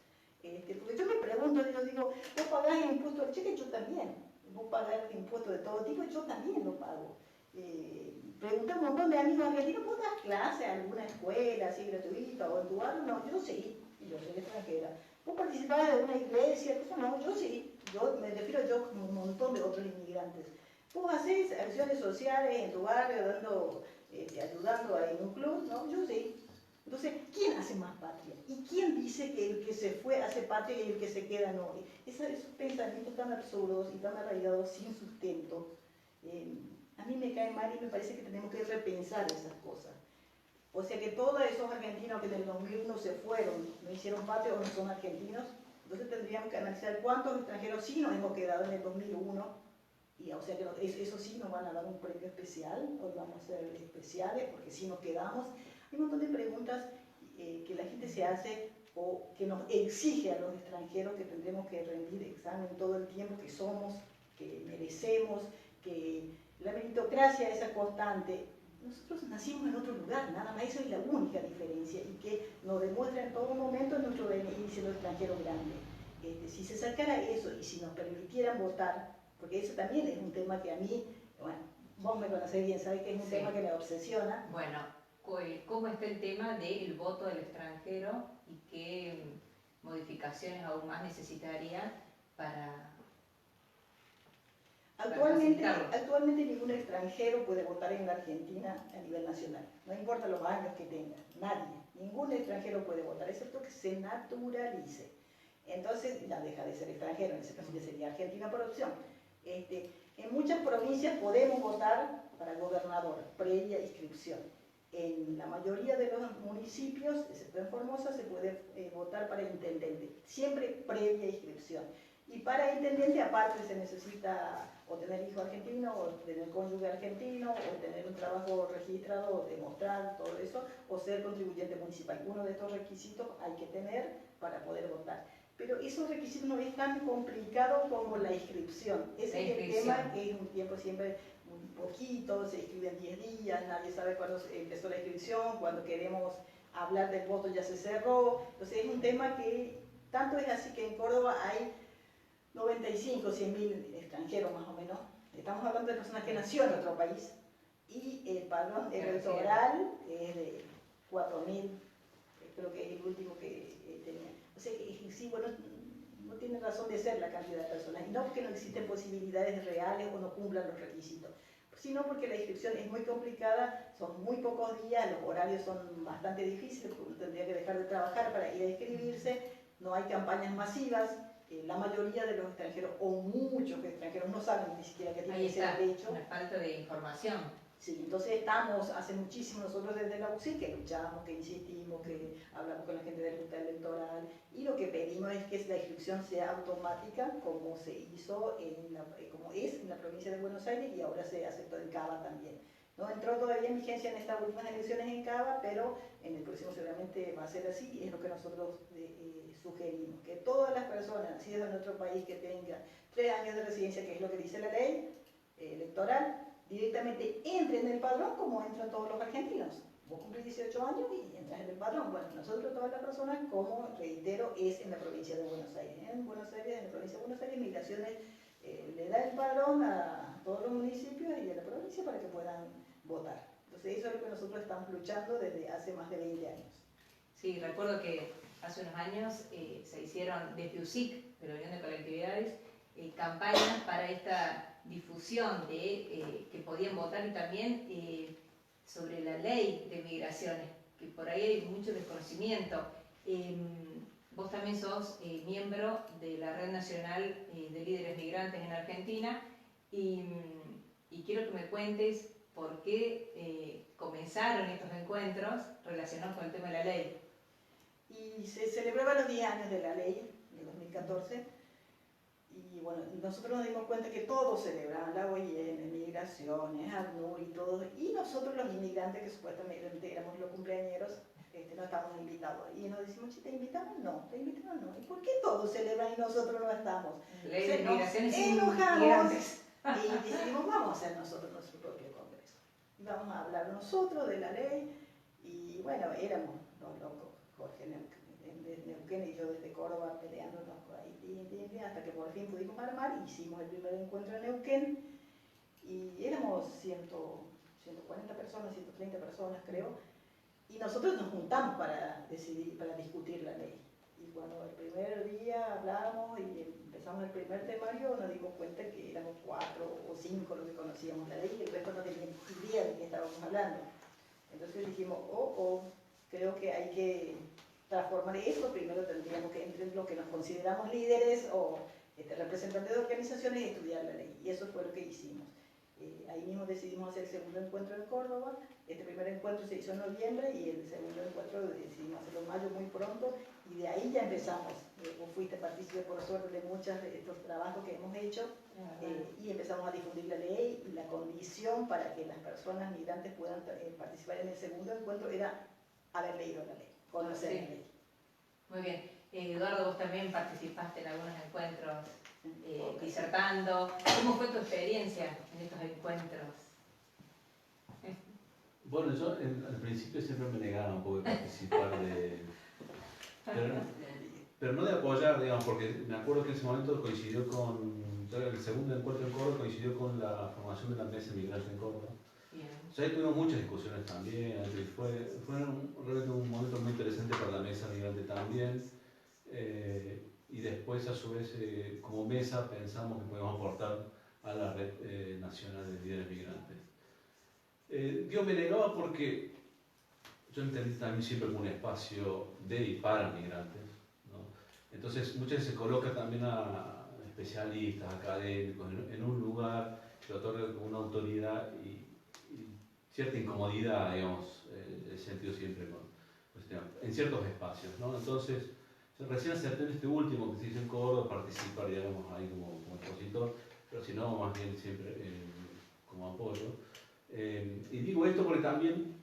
Porque yo me pregunto, yo digo, vos pagás el impuesto del cheque, yo también. Vos pagás impuestos de todo tipo, yo también lo pago. Pregunté a un montón de amigos argentinos, ¿vos das clase a alguna escuela así gratuita o en tu barrio? No, yo sí, y yo soy extranjera. ¿Vos participabas de una iglesia? No, yo sí. Yo me refiero yo como un montón de otros inmigrantes. ¿Vos hacés acciones sociales en tu barrio, ayudando en un club? No, yo sí. Entonces, ¿quién hace más patria? ¿Y quién dice que el que se fue hace patria y el que se queda no? Esos pensamientos tan absurdos y tan arraigados, sin sustento, a mí me cae mal y me parece que tenemos que repensar esas cosas. O sea que todos esos argentinos que en el 2001 se fueron, no hicieron patria o no son argentinos, entonces tendríamos que analizar cuántos extranjeros sí nos hemos quedado en el 2001. Y, o sea que eso sí nos van a dar un premio especial, hoy vamos a ser especiales porque sí nos quedamos. Hay un montón de preguntas que la gente se hace o que nos exige a los extranjeros que tendremos que rendir examen todo el tiempo, que somos, que merecemos, que la meritocracia es constante. Nosotros nacimos en otro lugar, nada más, esa es la única diferencia y que nos demuestra en todo momento nuestro DNI siendo extranjero grande. Si se sacara eso y si nos permitieran votar, porque eso también es un tema que a mí, bueno, vos me conocés bien, sabés que es un tema que me obsesiona. Bueno, ¿cómo está el tema del voto del extranjero y qué modificaciones aún más necesitaría para Actualmente ningún extranjero puede votar en la Argentina a nivel nacional, no importa los años que tenga, nadie, ningún extranjero puede votar, excepto que se naturalice. Entonces ya deja de ser extranjero, en ese caso ya sería argentino por opción. En muchas provincias podemos votar para gobernador, previa inscripción. En la mayoría de los municipios, excepto en Formosa, se puede votar para intendente, siempre previa inscripción. Y para intendente, aparte, se necesita o tener hijo argentino, o tener cónyuge argentino, o tener un trabajo registrado, o demostrar todo eso, o ser contribuyente municipal. Uno de estos requisitos hay que tener para poder votar. Pero esos requisitos no es tan complicado como la inscripción. Ese es el tema, que es un tiempo siempre muy poquito, se inscriben 10 días, nadie sabe cuándo empezó la inscripción, cuando queremos hablar del voto ya se cerró. Entonces es un tema que tanto es así que en Córdoba hay 95, 100.000 extranjeros más o menos. Estamos hablando de personas que nació en otro país. Y el padrón electoral es de 4.000, creo que es el último que tenía. O sea que sí, bueno, no tiene razón de ser la cantidad de personas. Y no porque no existen posibilidades reales o no cumplan los requisitos, sino porque la inscripción es muy complicada, son muy pocos días, los horarios son bastante difíciles, porque uno tendría que dejar de trabajar para ir a inscribirse, no hay campañas masivas. La mayoría de los extranjeros, o muchos extranjeros, no saben ni siquiera que tienen ese derecho. Una falta de información. Sí, entonces estamos hace muchísimo nosotros desde la UCI que luchamos, que insistimos, que hablamos con la gente de la Junta Electoral y lo que pedimos es que la inscripción sea automática como se hizo, como es en la provincia de Buenos Aires y ahora se aceptó en Cava también. No entró todavía en vigencia en estas últimas elecciones en Cava, pero en el próximo seguramente va a ser así y es lo que nosotros sugerimos, que todas las personas nacidas en otro país que tengan 3 años de residencia, que es lo que dice la ley electoral, directamente entren en el padrón como entran todos los argentinos. vos cumplís 18 años y entras en el padrón. Bueno, nosotros todas las personas, como reitero, es en la provincia de Buenos Aires. En Buenos Aires, en la provincia de Buenos Aires, Migraciones le da el padrón a todos los municipios y a la provincia para que puedan votar. Entonces eso es lo que nosotros estamos luchando desde hace más de 20 años. Sí, recuerdo que hace unos años se hicieron desde USIC, de la Unión de Colectividades, campañas para esta difusión de que podían votar y también sobre la ley de migraciones, que por ahí hay mucho desconocimiento. Vos también sos miembro de la Red Nacional de Líderes Migrantes en Argentina y quiero que me cuentes por qué comenzaron estos encuentros relacionados con el tema de la ley. Y se celebraban los 10 años de la ley de 2014 y bueno, nosotros nos dimos cuenta que todos celebraban, la OIM, Migraciones, ACNUR y todos, y nosotros los inmigrantes que supuestamente éramos los cumpleañeros, no estábamos invitados. Y nos decimos, ¿te invitamos? No, ¿te invitamos? No. ¿Y por qué todos celebran y nosotros no estamos? Ley de migraciones enojamos y decidimos, vamos a hacer nosotros nuestro propio congreso. Y vamos a hablar nosotros de la ley y bueno, éramos los locos, Jorge de Neuquén y yo desde Córdoba peleándonos ahí, hasta que por fin pudimos armar, hicimos el primer encuentro en Neuquén y éramos 140 personas, 130 personas creo, y nosotros nos juntamos para decidir, para discutir la ley. Y cuando el primer día hablamos y empezamos el primer temario, nos dimos cuenta que éramos 4 o 5 los que conocíamos la ley y el resto no tenían idea de qué estábamos hablando. Entonces dijimos, creo que hay que transformar eso. Primero tendríamos que entre los que nos consideramos líderes o representantes de organizaciones y estudiar la ley. Y eso fue lo que hicimos. Ahí mismo decidimos hacer el segundo encuentro en Córdoba. Este primer encuentro se hizo en noviembre y el segundo encuentro decidimos hacerlo en mayo muy pronto y de ahí ya empezamos. Vos fuiste partícipe por suerte de muchos de estos trabajos que hemos hecho y empezamos a difundir la ley y la condición para que las personas migrantes puedan participar en el segundo encuentro era haber leído la ley, conocer la ley. Muy bien. Eduardo, vos también participaste en algunos encuentros disertando. ¿Cómo fue tu experiencia en estos encuentros? Bueno, yo al principio siempre me negaba un poco de participar pero no de apoyar, digamos, porque me acuerdo que en ese momento coincidió el segundo encuentro en Córdoba coincidió con la formación de la mesa migrante en Córdoba. O sea, ahí tuvimos muchas discusiones también, fue realmente un momento muy interesante para la mesa migrante también. Y después, a su vez, como mesa, pensamos que podíamos aportar a la Red Nacional de Líderes Migrantes. Yo me negaba porque yo entendí también siempre como un espacio de y para migrantes, ¿no? Entonces, muchas veces se coloca también a especialistas, académicos, en un lugar que otorga una autoridad y cierta incomodidad, digamos, he sentido siempre en ciertos espacios, ¿no? Entonces, recién acepté en este último que se hizo en Córdoba participar, digamos, ahí como expositor, pero si no, más bien siempre como apoyo. Y digo esto porque también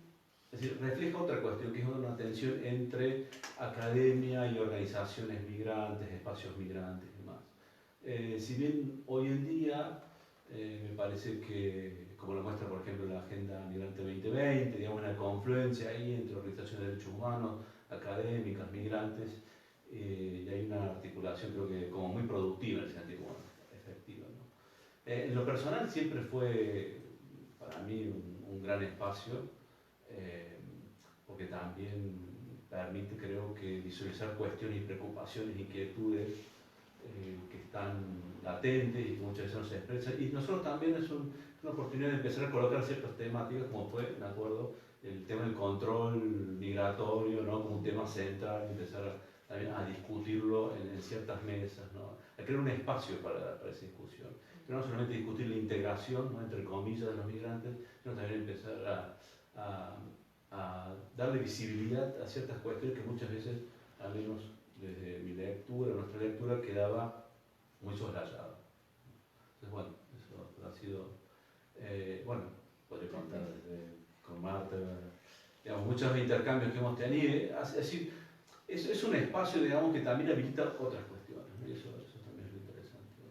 refleja otra cuestión, que es una tensión entre academia y organizaciones migrantes, espacios migrantes y demás. Si bien hoy en día me parece que, como lo muestra por ejemplo la Agenda Migrante 2020, digamos una confluencia ahí entre organizaciones de derechos humanos, académicas, migrantes, y hay una articulación creo que como muy productiva en ese sentido, bueno, efectiva, ¿no? En lo personal siempre fue para mí un gran espacio, porque también permite creo que visualizar cuestiones y preocupaciones, inquietudes que están latentes y que muchas veces no se expresan. Y nosotros también es una oportunidad de empezar a colocar ciertas temáticas, como fue, me acuerdo, el tema del control migratorio, ¿no? Como un tema central, empezar también a discutirlo en ciertas mesas, ¿no? A crear un espacio para esa discusión. Pero no solamente discutir la integración, ¿no? Entre comillas, de los migrantes, sino también empezar a darle visibilidad a ciertas cuestiones que muchas veces, al menos desde mi lectura, nuestra lectura, quedaba muy soslayada. Entonces, bueno, eso ha sido, bueno, podré contar con Marta, digamos, muchos intercambios que hemos tenido. Así, es un espacio, digamos, que también habilita otras cuestiones, ¿no? Y eso también es lo interesante.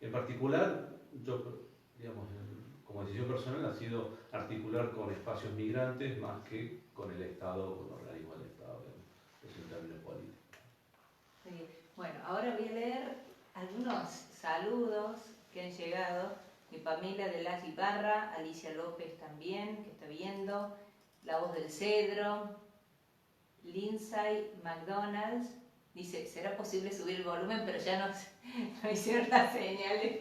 En particular, yo, digamos, como decisión personal ha sido articular con espacios migrantes más que con el Estado, con organismos del Estado, digamos. Es un término político. Muy bien. Bueno, ahora voy a leer algunos saludos que han llegado de Pamela de las Ibarra, Alicia López también, que está viendo, La Voz del Cedro, Lindsay McDonald's, dice, ¿será posible subir el volumen? Pero ya nos hicieron las señales.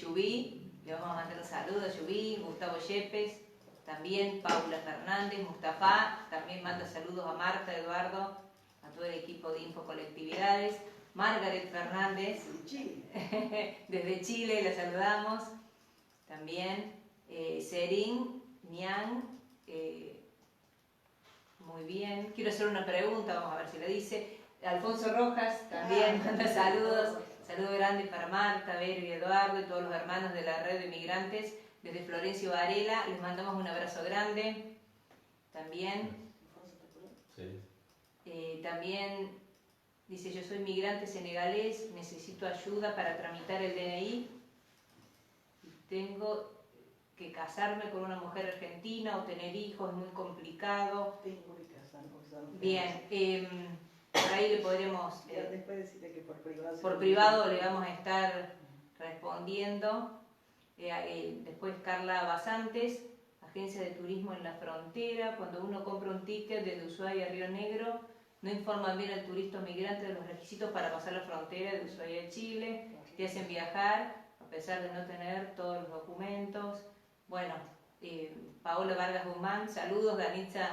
Yubí, le vamos a mandar un saludo a Yubí, Gustavo Yepes, también Paula Fernández, Mustafa, también manda saludos a Marta, Eduardo, a todo el equipo de Infocolectividades. Margaret Fernández, desde Chile, la saludamos. También Serín Niang, muy bien. Quiero hacer una pregunta, vamos a ver si la dice. Alfonso Rojas también manda saludos. Saludo grande para Marta, Vero y Eduardo y todos los hermanos de la red de migrantes desde Florencio Varela. Les mandamos un abrazo grande. También. Sí. También dice, yo soy migrante senegalés, necesito ayuda para tramitar el DNI. Tengo que casarme con una mujer argentina o tener hijos, es muy complicado. Tengo que casarme. Bien, por ahí le podremos... después decirle que por privado le vamos a estar respondiendo. Después Carla Basantes, Agencia de Turismo en la Frontera. Cuando uno compra un ticket desde Ushuaia a Río Negro, no informan bien al turista o migrante de los requisitos para pasar la frontera de Ushuaia a Chile. Te hacen viajar a pesar de no tener todos los documentos. Bueno, Paola Vargas Guzmán, saludos. Danitza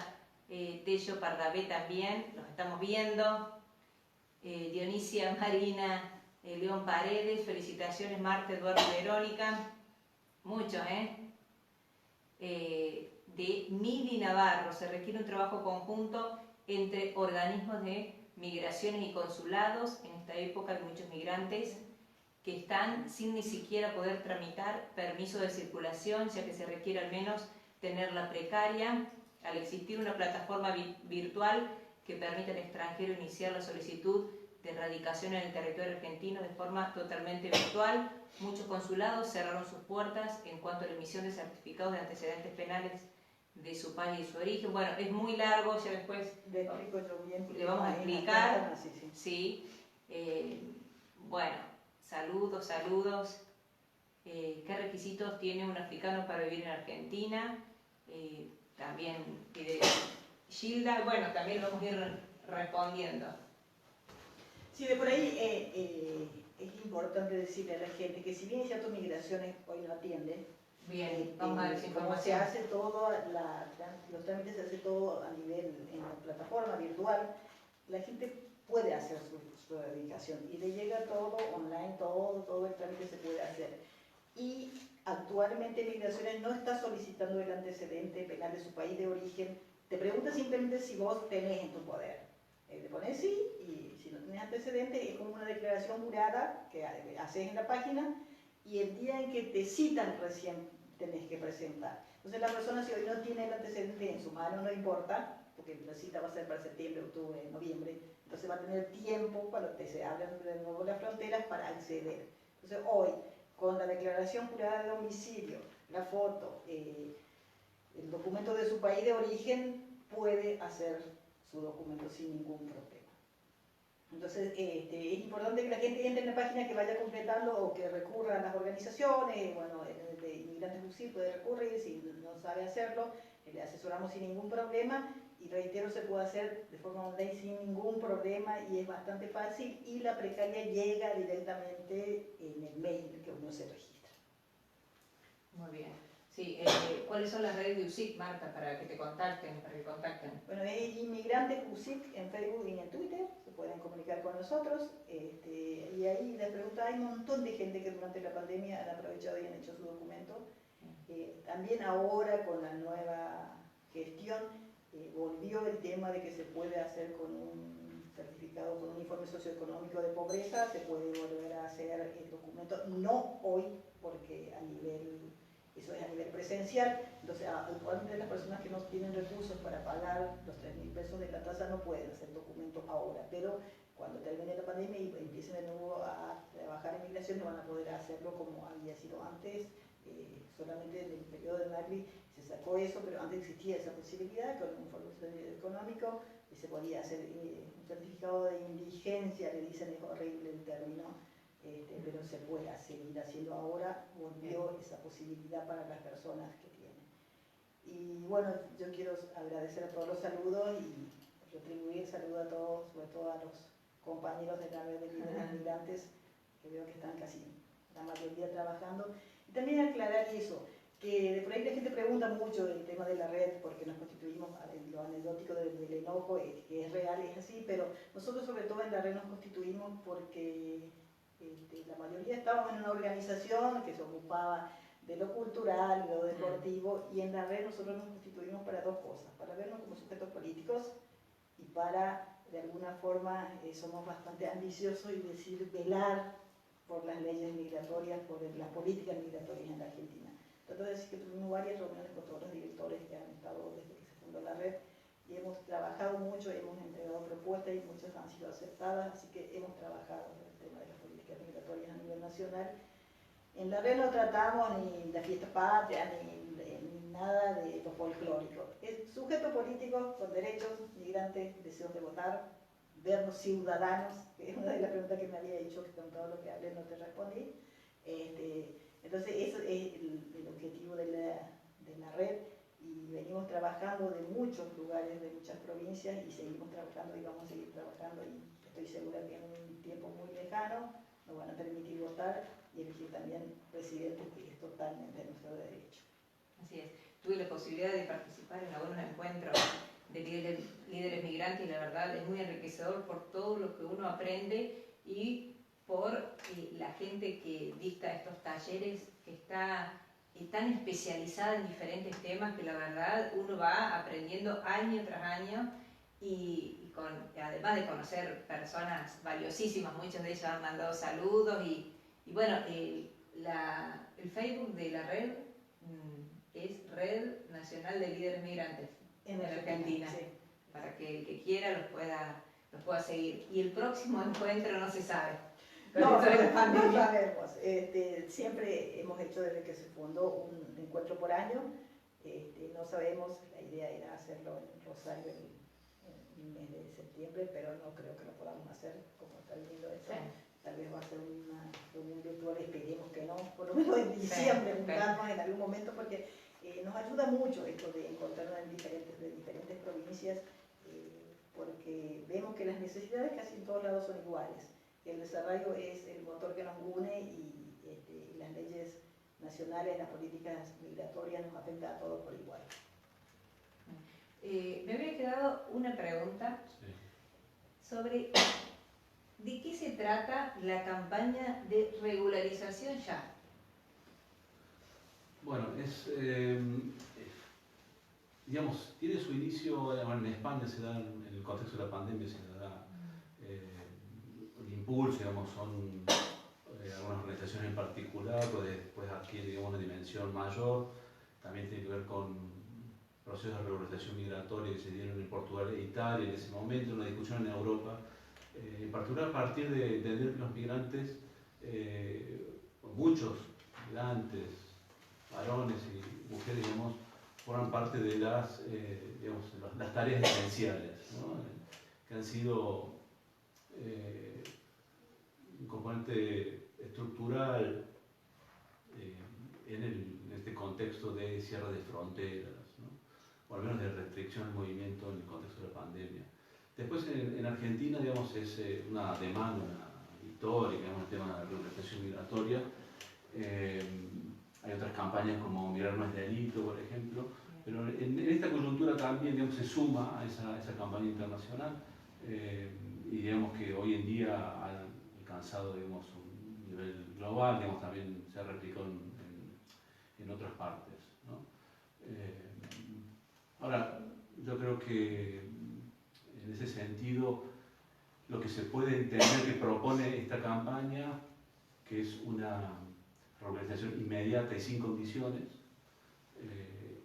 Tello Pardavé también, los estamos viendo. Dionisia Marina León Paredes, felicitaciones Marta, Eduardo y Verónica. Muchos, de Mili Navarro, se requiere un trabajo conjunto entre organismos de migraciones y consulados. En esta época hay muchos migrantes que están sin ni siquiera poder tramitar permiso de circulación, ya que se requiere al menos tener la precaria. Al existir una plataforma virtual que permite al extranjero iniciar la solicitud de erradicación en el territorio argentino de forma totalmente virtual, muchos consulados cerraron sus puertas en cuanto a la emisión de certificados de antecedentes penales de su país y de su origen. Bueno, es muy largo, ya después le vamos a explicar. Sí. Bueno, saludos. ¿Qué requisitos tiene un africano para vivir en Argentina? También pide Gilda. Bueno, también vamos a ir respondiendo. Sí, de por ahí es importante decirle a la gente que si bien es cierto migraciones hoy no atiende, bien, vamos a ver si como se hace todo, los trámites se hace todo a nivel en la plataforma virtual, la gente puede hacer su dedicación y le llega todo online, todo el trámite se puede hacer. Y actualmente Migraciones no está solicitando el antecedente penal de su país de origen, te pregunta simplemente si vos tenés en tu poder. Le pones sí, y si no tenés antecedentes es como una declaración jurada que haces en la página y el día en que te citan recién tenés que presentar. Entonces la persona, si hoy no tiene el antecedente en su mano, no importa, porque la cita va a ser para septiembre, octubre, noviembre, entonces va a tener tiempo cuando se abran de nuevo las fronteras para acceder. Entonces hoy, con la declaración jurada de domicilio, la foto, el documento de su país de origen, puede hacer su documento sin ningún problema. Entonces es importante que la gente entre en la página, que vaya completando o que recurra a las organizaciones. Bueno, el de Inmigrantes UCIL puede recurrir, si no sabe hacerlo, le asesoramos sin ningún problema y reitero, se puede hacer de forma online sin ningún problema y es bastante fácil y la precaria llega directamente en el mail que uno se registra. Muy bien. Sí, ¿cuáles son las redes de UCIC, Marta, para que te contacten, para que contacten? Bueno, es Inmigrantes UCIC en Facebook y en Twitter, se pueden comunicar con nosotros. Y ahí les pregunta, hay un montón de gente que durante la pandemia han aprovechado y han hecho su documento. También ahora con la nueva gestión volvió el tema de que se puede hacer con un certificado, con un informe socioeconómico de pobreza, se puede volver a hacer el documento, no hoy, porque eso es a nivel presencial. Entonces actualmente las personas que no tienen recursos para pagar los 3.000 pesos de la tasa no pueden hacer documentos ahora, pero cuando termine la pandemia y empiecen de nuevo a trabajar en migración, van a poder hacerlo como había sido antes, Solamente en el periodo de Macri se sacó eso, pero antes existía esa posibilidad, con un fondo económico, y se podía hacer un certificado de indigencia, le dicen, es horrible el término, pero se puede seguir haciendo ahora, volvió esa posibilidad para las personas que tienen. Y bueno, yo quiero agradecer a todos los saludos y retribuir el saludo a todos, sobre todo a los compañeros de la red de líderes migrantes, que veo que están casi la mayoría trabajando. Y también aclarar eso, que por ahí la gente pregunta mucho del tema de la red, porque nos constituimos, lo anecdótico del enojo, que es real, es así, pero nosotros sobre todo en la red nos constituimos porque la mayoría estábamos en una organización que se ocupaba de lo cultural, de lo deportivo, y en la red nosotros nos constituimos para dos cosas, para vernos como sujetos políticos y para, de alguna forma, somos bastante ambiciosos y decir, velar por las leyes migratorias, por las políticas migratorias en la Argentina. Trato de decir que tuvimos varias reuniones con todos los directores que han estado desde que se fundó la red y hemos trabajado mucho, hemos entregado propuestas y muchas han sido aceptadas, así que hemos trabajado en el tema de las políticas migratorias a nivel nacional. En la red no tratamos ni la fiesta patria, ni nada de lo folclórico. Es sujeto político con derechos, migrantes, deseos de votar, vernos ciudadanos, que es una de las preguntas que me había hecho, que con todo lo que hablé no te respondí. Entonces, eso es el objetivo de la red y venimos trabajando de muchos lugares, de muchas provincias y seguimos trabajando y vamos a seguir trabajando y estoy segura que en un tiempo muy lejano nos van a permitir votar y elegir también presidente, que es totalmente nuestro derecho. Así es. Tuve la posibilidad de participar en algunos encuentros de líderes migrantes y la verdad es muy enriquecedor por todo lo que uno aprende y por la gente que dicta estos talleres que está tan especializada en diferentes temas que la verdad uno va aprendiendo año tras año y además de conocer personas valiosísimas, muchos de ellos han mandado saludos y bueno, el Facebook de la red es Red Nacional de Líderes Migrantes en la Argentina, sí. Para que el que quiera los pueda seguir. Y el próximo encuentro no se sabe. No sabemos. Siempre hemos hecho desde que se fundó un encuentro por año. No sabemos, la idea era hacerlo en Rosario en el mes de septiembre, pero no creo que lo podamos hacer como está viniendo esto. Sí. Tal vez va a ser una reunión virtual, esperemos que no, por lo menos en diciembre, juntarnos en algún momento, porque nos ayuda mucho esto de encontrarnos de diferentes provincias, porque vemos que las necesidades casi en todos lados son iguales. El desarrollo es el motor que nos une y las leyes nacionales, las políticas migratorias nos afectan a todos por igual. Me había quedado una pregunta sobre ¿de qué se trata la campaña de regularización ya? Bueno, digamos, tiene su inicio, en España se da, en el contexto de la pandemia se da el impulso, digamos, son algunas organizaciones en particular, pues después adquiere, digamos, una dimensión mayor, también tiene que ver con procesos de regularización migratoria que se dieron en Portugal e Italia en ese momento, una discusión en Europa, en particular a partir de entender que los migrantes, muchos migrantes, varones y mujeres, digamos, forman parte de las tareas esenciales, ¿no? Que han sido un componente estructural en este contexto de cierre de fronteras, ¿no? O al menos de restricción al movimiento en el contexto de la pandemia. Después en Argentina, digamos, es una demanda histórica, digamos, el tema de la regularización migratoria. Hay otras campañas como Migrar no es delito, por ejemplo, pero en esta coyuntura también, digamos, se suma a esa campaña internacional y digamos que hoy en día ha alcanzado, digamos, un nivel global, digamos, también se ha replicado en otras partes, ¿no? Ahora, yo creo que en ese sentido lo que se puede entender que propone esta campaña, que es una regularización inmediata y sin condiciones,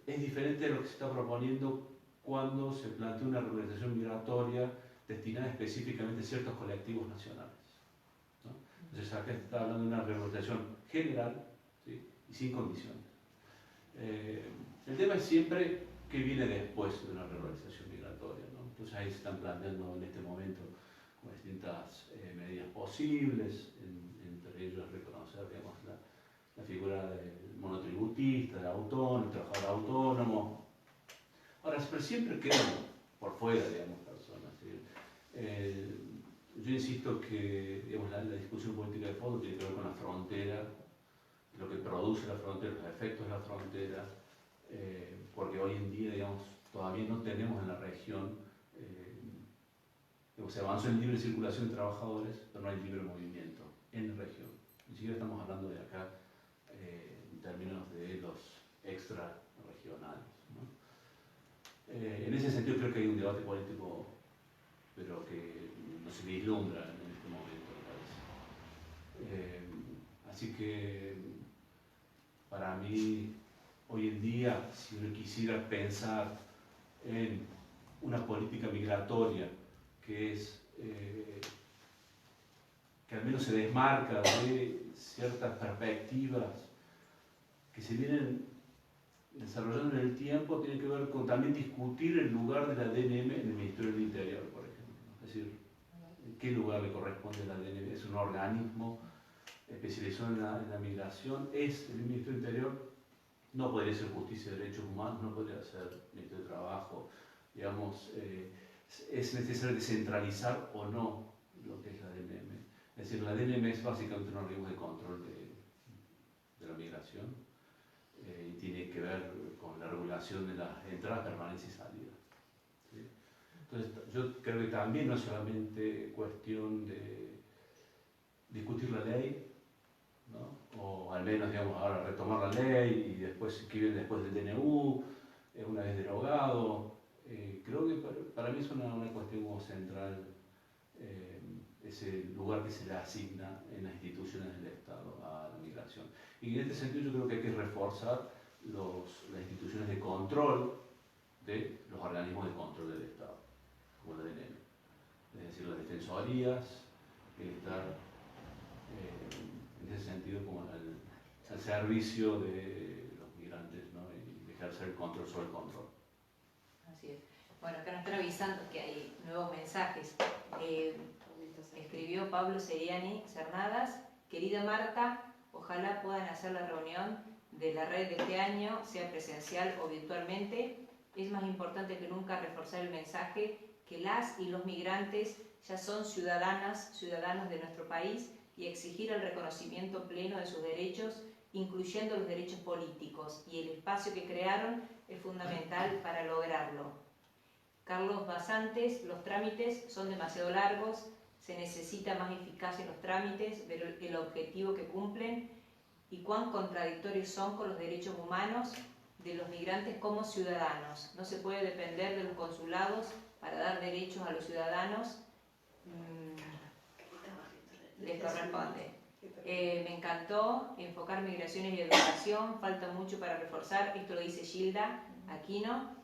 es diferente de lo que se está proponiendo cuando se plantea una regularización migratoria destinada específicamente a ciertos colectivos nacionales, ¿no? Entonces acá se está hablando de una regularización general, ¿sí? y sin condiciones. El tema es siempre qué viene después de una regularización migratoria, ¿no? Entonces ahí se están planteando en este momento como distintas medidas posibles, entre ellos reconocer, digamos, la figura del monotributista, del autónomo, el trabajador autónomo. Ahora, pero siempre quedan por fuera, digamos, personas. Yo insisto que, digamos, la discusión política de fondo tiene que ver con la frontera, lo que produce la frontera, los efectos de la frontera, porque hoy en día, digamos, todavía no tenemos en la región, se avanzó en libre circulación de trabajadores, pero no hay libre movimiento en la región. Ni siquiera estamos hablando de acá en términos de los extrarregionales, ¿no? En ese sentido creo que hay un debate político, pero que no se vislumbra en este momento, me parece. Así que para mí, hoy en día, si uno quisiera pensar en una política migratoria que es que al menos se desmarca de ciertas perspectivas que se vienen desarrollando en el tiempo, tiene que ver con también discutir el lugar de la DNM en el Ministerio del Interior, por ejemplo. Es decir, ¿en qué lugar le corresponde a la DNM? ¿Es un organismo especializado en la migración? ¿Es el Ministerio del Interior? No podría ser Justicia y Derechos Humanos, no podría ser Ministerio de Trabajo. Digamos, es necesario descentralizar o no lo que es la DNM. Es decir, la DNM es básicamente un organismo de control de la migración y tiene que ver con la regulación de las entradas, permanencias y salidas. ¿Sí? Entonces, yo creo que también no es solamente cuestión de discutir la ley, ¿no? O al menos, digamos, ahora retomar la ley y después que viene después del DNU, una vez derogado. Creo que para mí es una cuestión como central ese lugar que se le asigna en las instituciones del Estado a la migración. Y en este sentido yo creo que hay que reforzar las instituciones de control de los organismos de control del Estado, como la DNM. Es decir, las defensorías, estar en ese sentido como al servicio de los migrantes, ¿no? Y ejercer el control sobre el control. Así es. Bueno, acá nos están avisando que hay nuevos mensajes. Escribió Pablo Seriani Cernadas: querida Marta, ojalá puedan hacer la reunión de la red de este año, sea presencial o virtualmente. Es más importante que nunca reforzar el mensaje que las y los migrantes ya son ciudadanas, ciudadanos de nuestro país, y exigir el reconocimiento pleno de sus derechos, incluyendo los derechos políticos, y el espacio que crearon es fundamental para lograrlo. Carlos Basantes: los trámites son demasiado largos, se necesita más eficacia en los trámites, ver el objetivo que cumplen y cuán contradictorios son con los derechos humanos de los migrantes como ciudadanos. No se puede depender de los consulados para dar derechos a los ciudadanos. Les corresponde. Me encantó enfocar migraciones y educación, falta mucho para reforzar, esto lo dice Gilda Aquino,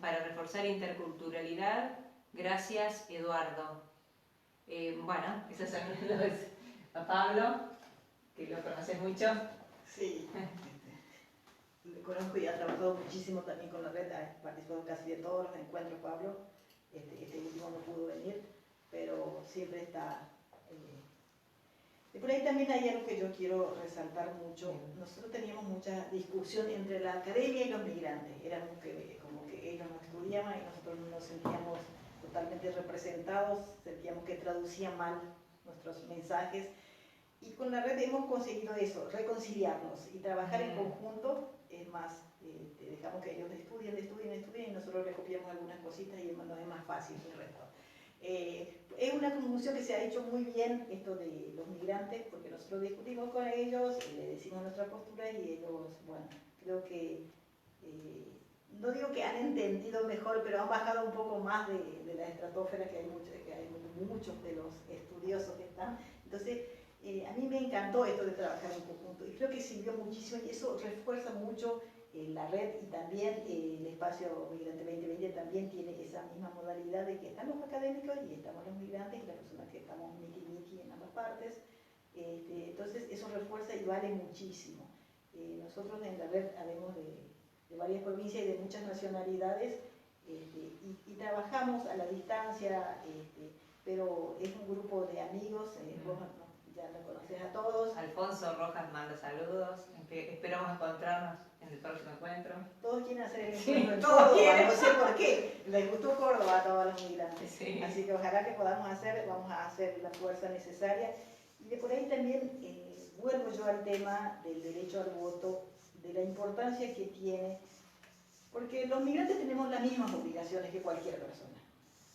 para reforzar interculturalidad. Gracias, Eduardo. Bueno, esos son los a Pablo, que lo conoces mucho. Sí, le conozco y ha trabajado muchísimo también con la red, ha participado casi de todos los encuentros, Pablo. Este último no pudo venir, pero siempre está. Y por ahí también hay algo que yo quiero resaltar mucho. Nosotros teníamos mucha discusión entre la academia y los migrantes. Era como que ellos nos estudiaban y nosotros no nos sentíamos totalmente representados, sentíamos que traducían mal nuestros mensajes. Y con la red hemos conseguido eso, reconciliarnos y trabajar en conjunto. Es más, dejamos que ellos estudien y nosotros les copiamos algunas cositas y nos es más fácil el resto. Es una conjunción que se ha hecho muy bien, esto de los migrantes, porque nosotros discutimos con ellos, le decimos nuestra postura y ellos, bueno, creo que, no digo que han entendido mejor, pero han bajado un poco más de la estratosfera que hay muchos de los estudiosos que están. Entonces, a mí me encantó esto de trabajar en conjunto y creo que sirvió muchísimo y eso refuerza mucho la red y también el espacio Migrante 2020 también tiene esa misma modalidad de que están los académicos y estamos los migrantes y las personas que estamos miki en ambas partes Entonces eso refuerza y vale muchísimo. Nosotros en la red habemos de varias provincias y de muchas nacionalidades, y trabajamos a la distancia, pero es un grupo de amigos, vos ya lo conoces a todos. Alfonso Rojas manda saludos, esperamos encontrarnos en el próximo encuentro. Todos quieren hacer el Sí, encuentro en todos Córdoba, quieren. no sé por qué, les gustó Córdoba a todos los migrantes. Sí. Así que ojalá que podamos vamos a hacer la fuerza necesaria. Y de por ahí también vuelvo yo al tema del derecho al voto, de la importancia que tiene, porque los migrantes tenemos las mismas obligaciones que cualquier persona.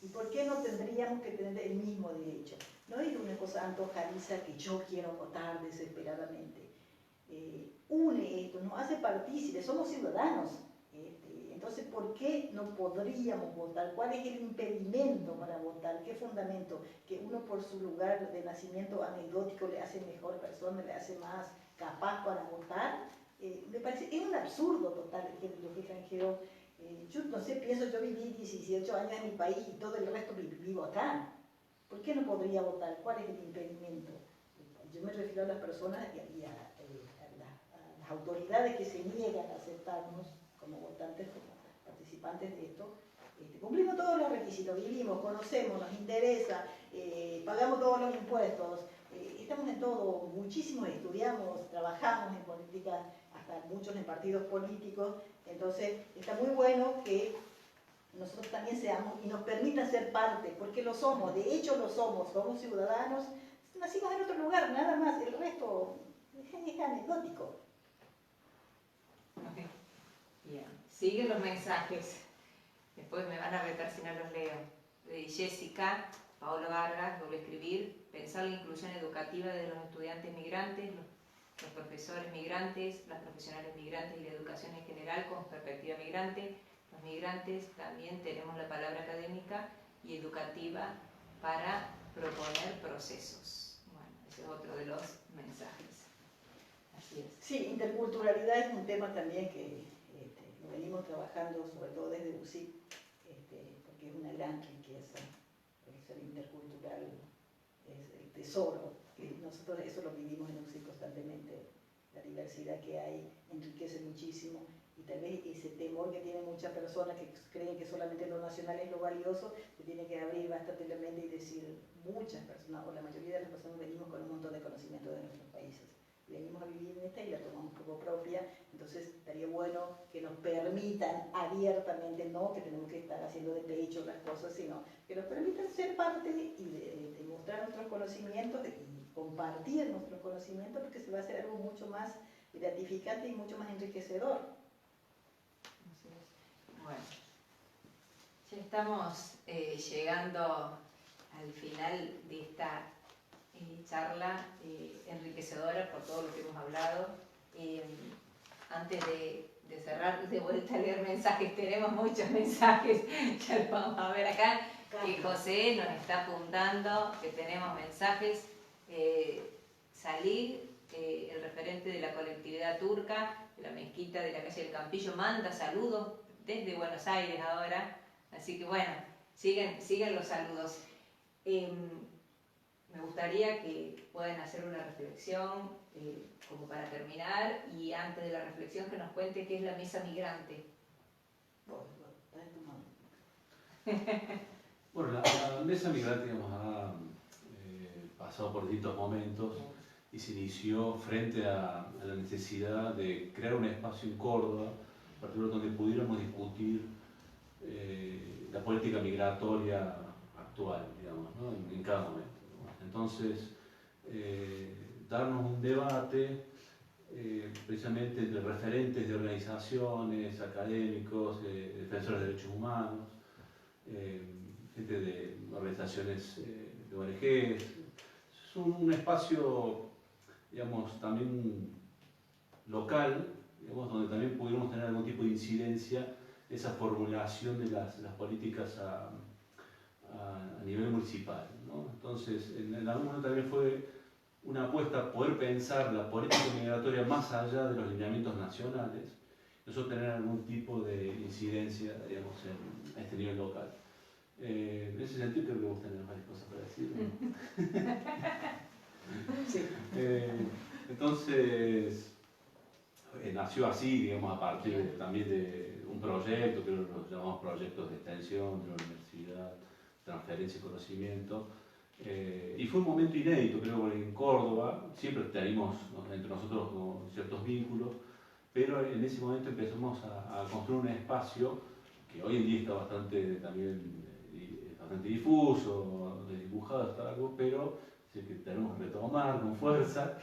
¿Y por qué no tendríamos que tener el mismo derecho? No es una cosa antojadiza que yo quiero votar desesperadamente. Une esto, nos hace partícipes, somos ciudadanos. Entonces, ¿por qué no podríamos votar? ¿Cuál es el impedimento para votar? ¿Qué fundamento? Que uno por su lugar de nacimiento anecdótico le hace mejor persona, le hace más capaz para votar. Me parece, es un absurdo total que los extranjeros. Yo no sé, pienso, yo viví 18 años en mi país y todo el resto vivo acá. ¿Por qué no podría votar? ¿Cuál es el impedimento? Yo me refiero a las personas y a las autoridades que se niegan a aceptarnos como votantes, como participantes de esto. Cumplimos todos los requisitos, vivimos, conocemos, nos interesa, pagamos todos los impuestos, estamos en todo, muchísimos estudiamos, trabajamos en política, hasta muchos en partidos políticos, entonces está muy bueno que nosotros también seamos y nos permitan ser parte, porque lo somos, de hecho lo somos ciudadanos, nacimos en otro lugar, nada más, el resto es anecdótico. Okay. Bien, siguen los mensajes, después me van a retar si no los leo. De Jessica, Paola Vargas, vuelve a escribir, pensar la inclusión educativa de los estudiantes migrantes, los profesores migrantes, las profesionales migrantes y la educación en general con perspectiva migrante. Los migrantes también tenemos la palabra académica y educativa para proponer procesos. Bueno, ese es otro de los mensajes. Así es. Sí, interculturalidad es un tema también que lo venimos trabajando, sobre todo desde UCIC, porque es una gran riqueza. El ser intercultural es el tesoro, que nosotros eso lo vivimos en UCIC constantemente. La diversidad que hay enriquece muchísimo, y tal vez ese temor que tienen muchas personas que creen que solamente lo nacional es lo valioso, se tiene que abrir bastante la mente y decir, muchas personas, o la mayoría de las personas, venimos con un montón de conocimiento de nuestros países. Venimos a vivir en esta y la tomamos como propia, entonces estaría bueno que nos permitan abiertamente, no que tenemos que estar haciendo de pecho las cosas, sino que nos permitan ser parte y de mostrar nuestros conocimientos y compartir nuestros conocimientos, porque se va a hacer algo mucho más gratificante y mucho más enriquecedor. Bueno, ya estamos llegando al final de esta charla enriquecedora por todo lo que hemos hablado. Antes de cerrar, de vuelta a leer mensajes, tenemos muchos mensajes, ya lo vamos a ver acá. José nos está apuntando que tenemos mensajes. Salir, el referente de la colectividad turca, de la mezquita de la calle del Campillo, manda saludos desde Buenos Aires ahora. Así que bueno, siguen los saludos. Me gustaría que puedan hacer una reflexión como para terminar, y antes de la reflexión que nos cuente qué es la mesa migrante. Bueno, la mesa migrante, digamos, ha pasado por distintos momentos y se inició frente a la necesidad de crear un espacio en Córdoba, en particular donde pudiéramos discutir la política migratoria actual, digamos, ¿no? en cada momento. Entonces, darnos un debate precisamente entre referentes de organizaciones, académicos, defensores de derechos humanos, gente de organizaciones de ONGs. Es un espacio, digamos, también local, digamos, donde también pudiéramos tener algún tipo de incidencia en esa formulación de las políticas a nivel municipal, ¿no? Entonces, en algún momento también fue una apuesta a poder pensar la política migratoria más allá de los lineamientos nacionales, nosotros tener algún tipo de incidencia, digamos, a este nivel local. En ese sentido creo que vos tenés varias cosas para decir, ¿no? Sí. Entonces, nació así, digamos, a partir también de un proyecto, que los llamamos proyectos de extensión de la universidad, transferencia de conocimiento. Y fue un momento inédito, creo, porque en Córdoba siempre tenemos entre nosotros ciertos vínculos, pero en ese momento empezamos a construir un espacio que hoy en día está bastante también bastante difuso, dibujado hasta algo, pero sí que tenemos que retomar con fuerza.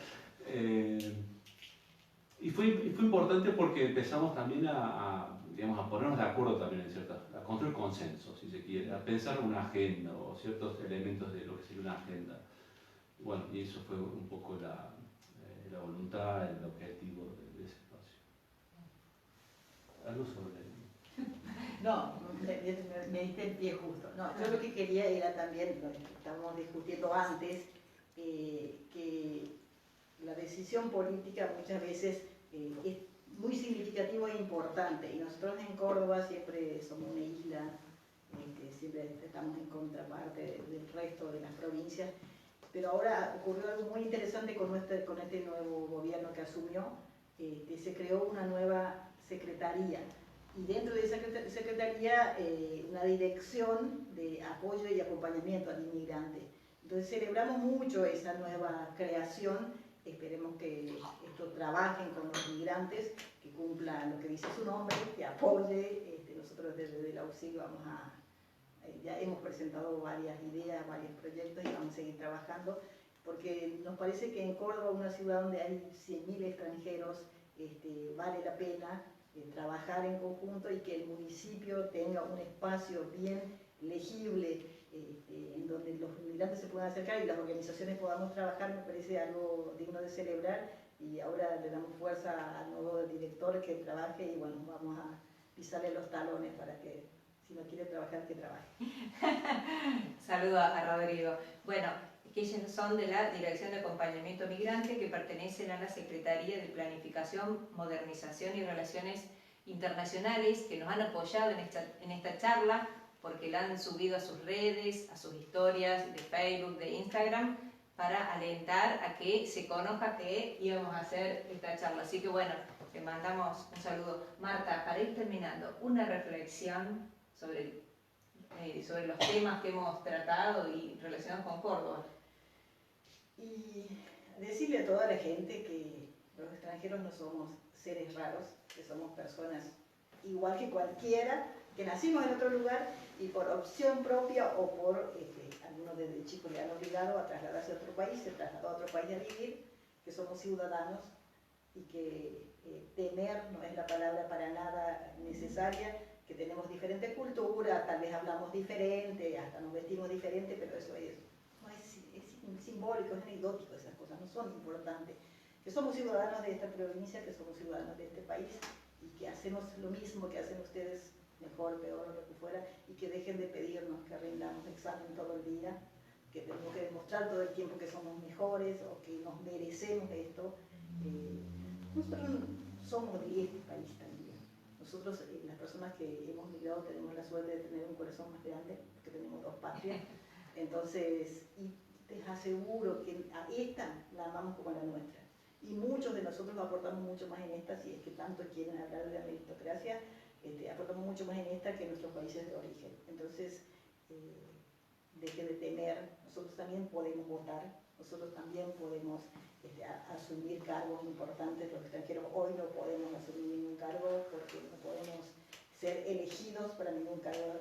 Y fue importante porque empezamos también digamos, a ponernos de acuerdo también en ciertas, a construir consenso, si se quiere, a pensar una agenda o ciertos elementos de lo que sería una agenda. Bueno, y eso fue un poco la voluntad, el objetivo de ese espacio. Algo sobre... No, me diste el pie justo. No, yo lo que quería era también, lo que estábamos discutiendo antes, que la decisión política muchas veces es muy significativa e importante. Y nosotros en Córdoba siempre somos una isla, siempre estamos en contraparte del resto de las provincias. Pero ahora ocurrió algo muy interesante con este nuevo gobierno que asumió, se creó una nueva secretaría. Y dentro de esa secretaría, una dirección de apoyo y acompañamiento al inmigrante. Entonces celebramos mucho esa nueva creación. Esperemos que esto trabajen con los migrantes, que cumplan lo que dice su nombre, que apoye. Nosotros desde el auxilio ya hemos presentado varias ideas, varios proyectos y vamos a seguir trabajando, porque nos parece que en Córdoba, una ciudad donde hay 100.000 extranjeros, vale la pena trabajar en conjunto y que el municipio tenga un espacio bien legible en donde los migrantes se puedan acercar y las organizaciones podamos trabajar. Me parece algo digno de celebrar y ahora le damos fuerza al nuevo director que trabaje y bueno, vamos a pisarle los talones para que si no quiere trabajar, que trabaje. Saludo a Rodrigo. Bueno, que ellos son de la Dirección de Acompañamiento Migrante, que pertenecen a la Secretaría de Planificación, Modernización y Relaciones Internacionales, que nos han apoyado en esta charla, porque la han subido a sus redes, a sus historias de Facebook, de Instagram, para alentar a que se conozca que íbamos a hacer esta charla. Así que bueno, te mandamos un saludo. Marta, para ir terminando, una reflexión sobre los temas que hemos tratado y relacionados con Córdoba. Y decirle a toda la gente que los extranjeros no somos seres raros, que somos personas igual que cualquiera, que nacimos en otro lugar y por opción propia o por algunos desde chicos le han obligado a trasladarse a otro país, se trasladó a otro país a vivir, que somos ciudadanos y que temer no es la palabra para nada necesaria, que tenemos diferente cultura, tal vez hablamos diferente, hasta nos vestimos diferente, pero eso no es simbólico, es anecdótico, esas cosas no son importantes. Que somos ciudadanos de esta provincia, que somos ciudadanos de este país y que hacemos lo mismo que hacen ustedes, mejor, peor, lo que fuera, y que dejen de pedirnos que rindamos examen todo el día, que tenemos que demostrar todo el tiempo que somos mejores o que nos merecemos esto. Nosotros somos de este país también. Nosotros, las personas que hemos migrado, tenemos la suerte de tener un corazón más grande, porque tenemos dos patrias. Entonces, y te aseguro que a esta la amamos como a la nuestra. Y muchos de nosotros aportamos mucho más en esta, si es que tanto quieren hablar de la meritocracia, aportamos mucho más en esta que en nuestros países de origen. Entonces, deje de temer, nosotros también podemos votar, nosotros también podemos asumir cargos importantes. Los extranjeros hoy no podemos asumir ningún cargo porque no podemos ser elegidos para ningún cargo.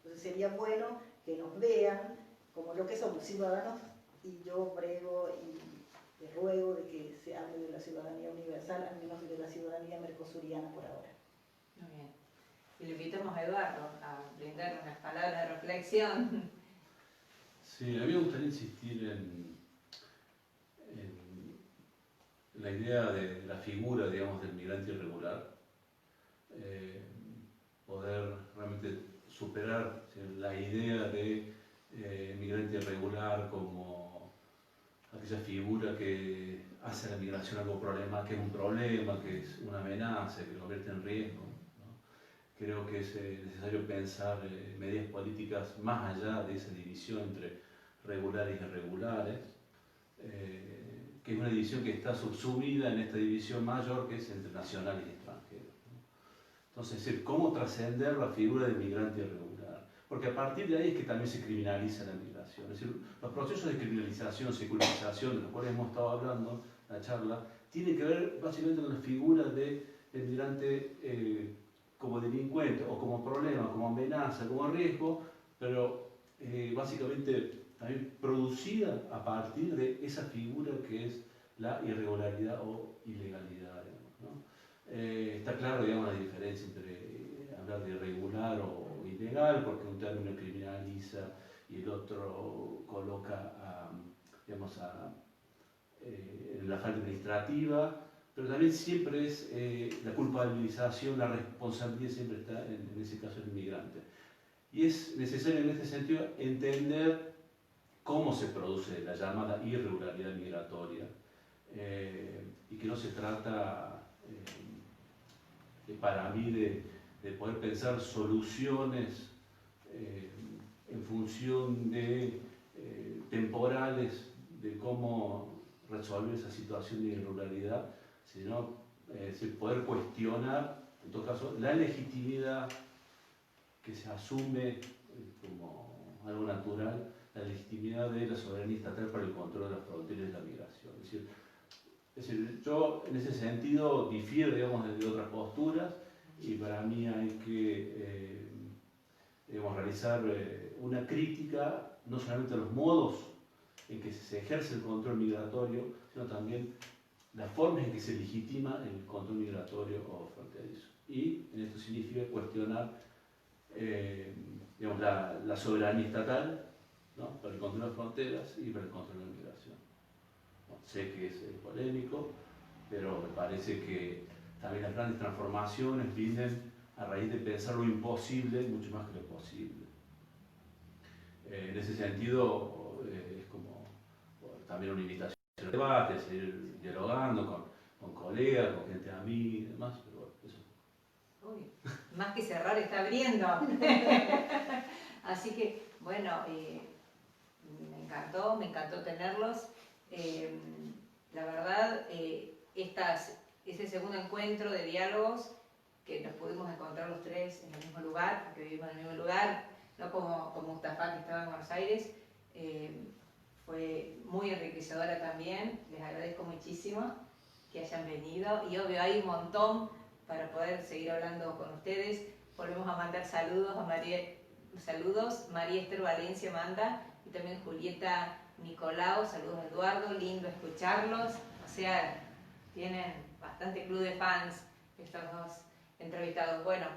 Entonces sería bueno que nos vean como lo que somos, ciudadanos, y yo prego y ruego de que se hable de la ciudadanía universal, al menos de la ciudadanía mercosuriana por ahora. Muy bien. Y le invitamos a Eduardo a brindar unas palabras de reflexión. Sí, a mí me gustaría insistir en la idea de la figura, digamos, del migrante irregular, poder realmente superar la idea de migrante irregular como aquella figura que hace a la migración algo problema, que es un problema, que es una amenaza, que lo convierte en riesgo, ¿no? Creo que es necesario pensar medidas políticas más allá de esa división entre regulares y irregulares, que es una división que está subsumida en esta división mayor que es entre nacionales y extranjeros, ¿no? Entonces, es decir, cómo trascender la figura del migrante irregular, porque a partir de ahí es que también se criminaliza la migración. Es decir, los procesos de criminalización, secularización, de los cuales hemos estado hablando en la charla, tienen que ver básicamente con la figura del migrante como delincuente o como problema, como amenaza, como riesgo, pero básicamente también producida a partir de esa figura que es la irregularidad o ilegalidad, digamos, ¿no? Está claro, digamos, la diferencia entre hablar de irregular o ilegal, porque un término criminaliza y el otro coloca digamos, en la falta administrativa, pero también siempre es la culpabilización, la responsabilidad siempre está en ese caso del inmigrante. Y es necesario en este sentido entender cómo se produce la llamada irregularidad migratoria y que no se trata para mí de poder pensar soluciones en función de temporales de cómo resolver esa situación de irregularidad, sino poder cuestionar, en todo caso, la legitimidad que se asume como algo natural, la legitimidad de la soberanía estatal para el control de las fronteras de la migración. Es decir, yo en ese sentido difiero, digamos, de otras posturas y para mí hay que digamos, realizar una crítica no solamente a los modos en que se ejerce el control migratorio, sino también las formas en que se legitima el control migratorio o fronterizo. Y en esto significa cuestionar digamos, la soberanía estatal, ¿no?, para el control de las fronteras y para el control de la migración. Bueno, sé que es polémico, pero me parece que también las grandes transformaciones vienen a raíz de pensar lo imposible mucho más que lo posible. En ese sentido, es como también una invitación al debate, seguir dialogando con colegas, con gente a mí y demás, pero bueno, eso. Uy, más que cerrar está abriendo. Así que, bueno, me encantó tenerlos. La verdad, ese segundo encuentro de diálogos, que nos pudimos encontrar los tres en el mismo lugar, porque vivimos en el mismo lugar, no como Mustafa, que estaba en Buenos Aires, fue muy enriquecedora también. Les agradezco muchísimo que hayan venido y obvio hay un montón para poder seguir hablando con ustedes. Volvemos a mandar saludos a María Esther Valencia manda, y también Julieta Nicolau, saludos a Eduardo, lindo escucharlos, o sea, tienen bastante club de fans estos dos entrevistados. Bueno,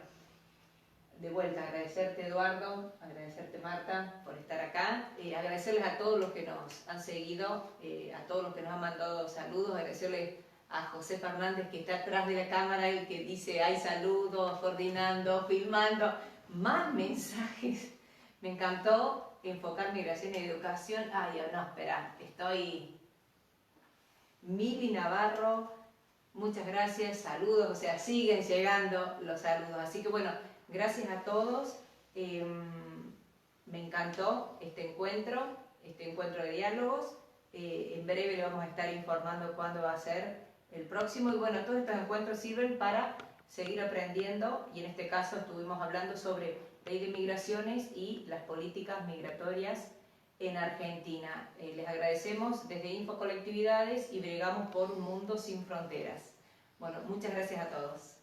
de vuelta agradecerte Eduardo, agradecerte Marta por estar acá, agradecerles a todos los que nos han seguido, a todos los que nos han mandado saludos, agradecerles a José Fernández que está atrás de la cámara y que dice hay saludos, coordinando, filmando, más mensajes. Me encantó enfocar migración y educación. Ay, no, espera, estoy... Mili Navarro, muchas gracias, saludos, o sea, siguen llegando los saludos. Así que bueno, gracias a todos. Me encantó este encuentro de diálogos. En breve le vamos a estar informando cuándo va a ser el próximo. Y bueno, todos estos encuentros sirven para seguir aprendiendo y en este caso estuvimos hablando sobre ley de migraciones y las políticas migratorias en Argentina. Les agradecemos desde Info Colectividades y bregamos por un mundo sin fronteras. Bueno, muchas gracias a todos.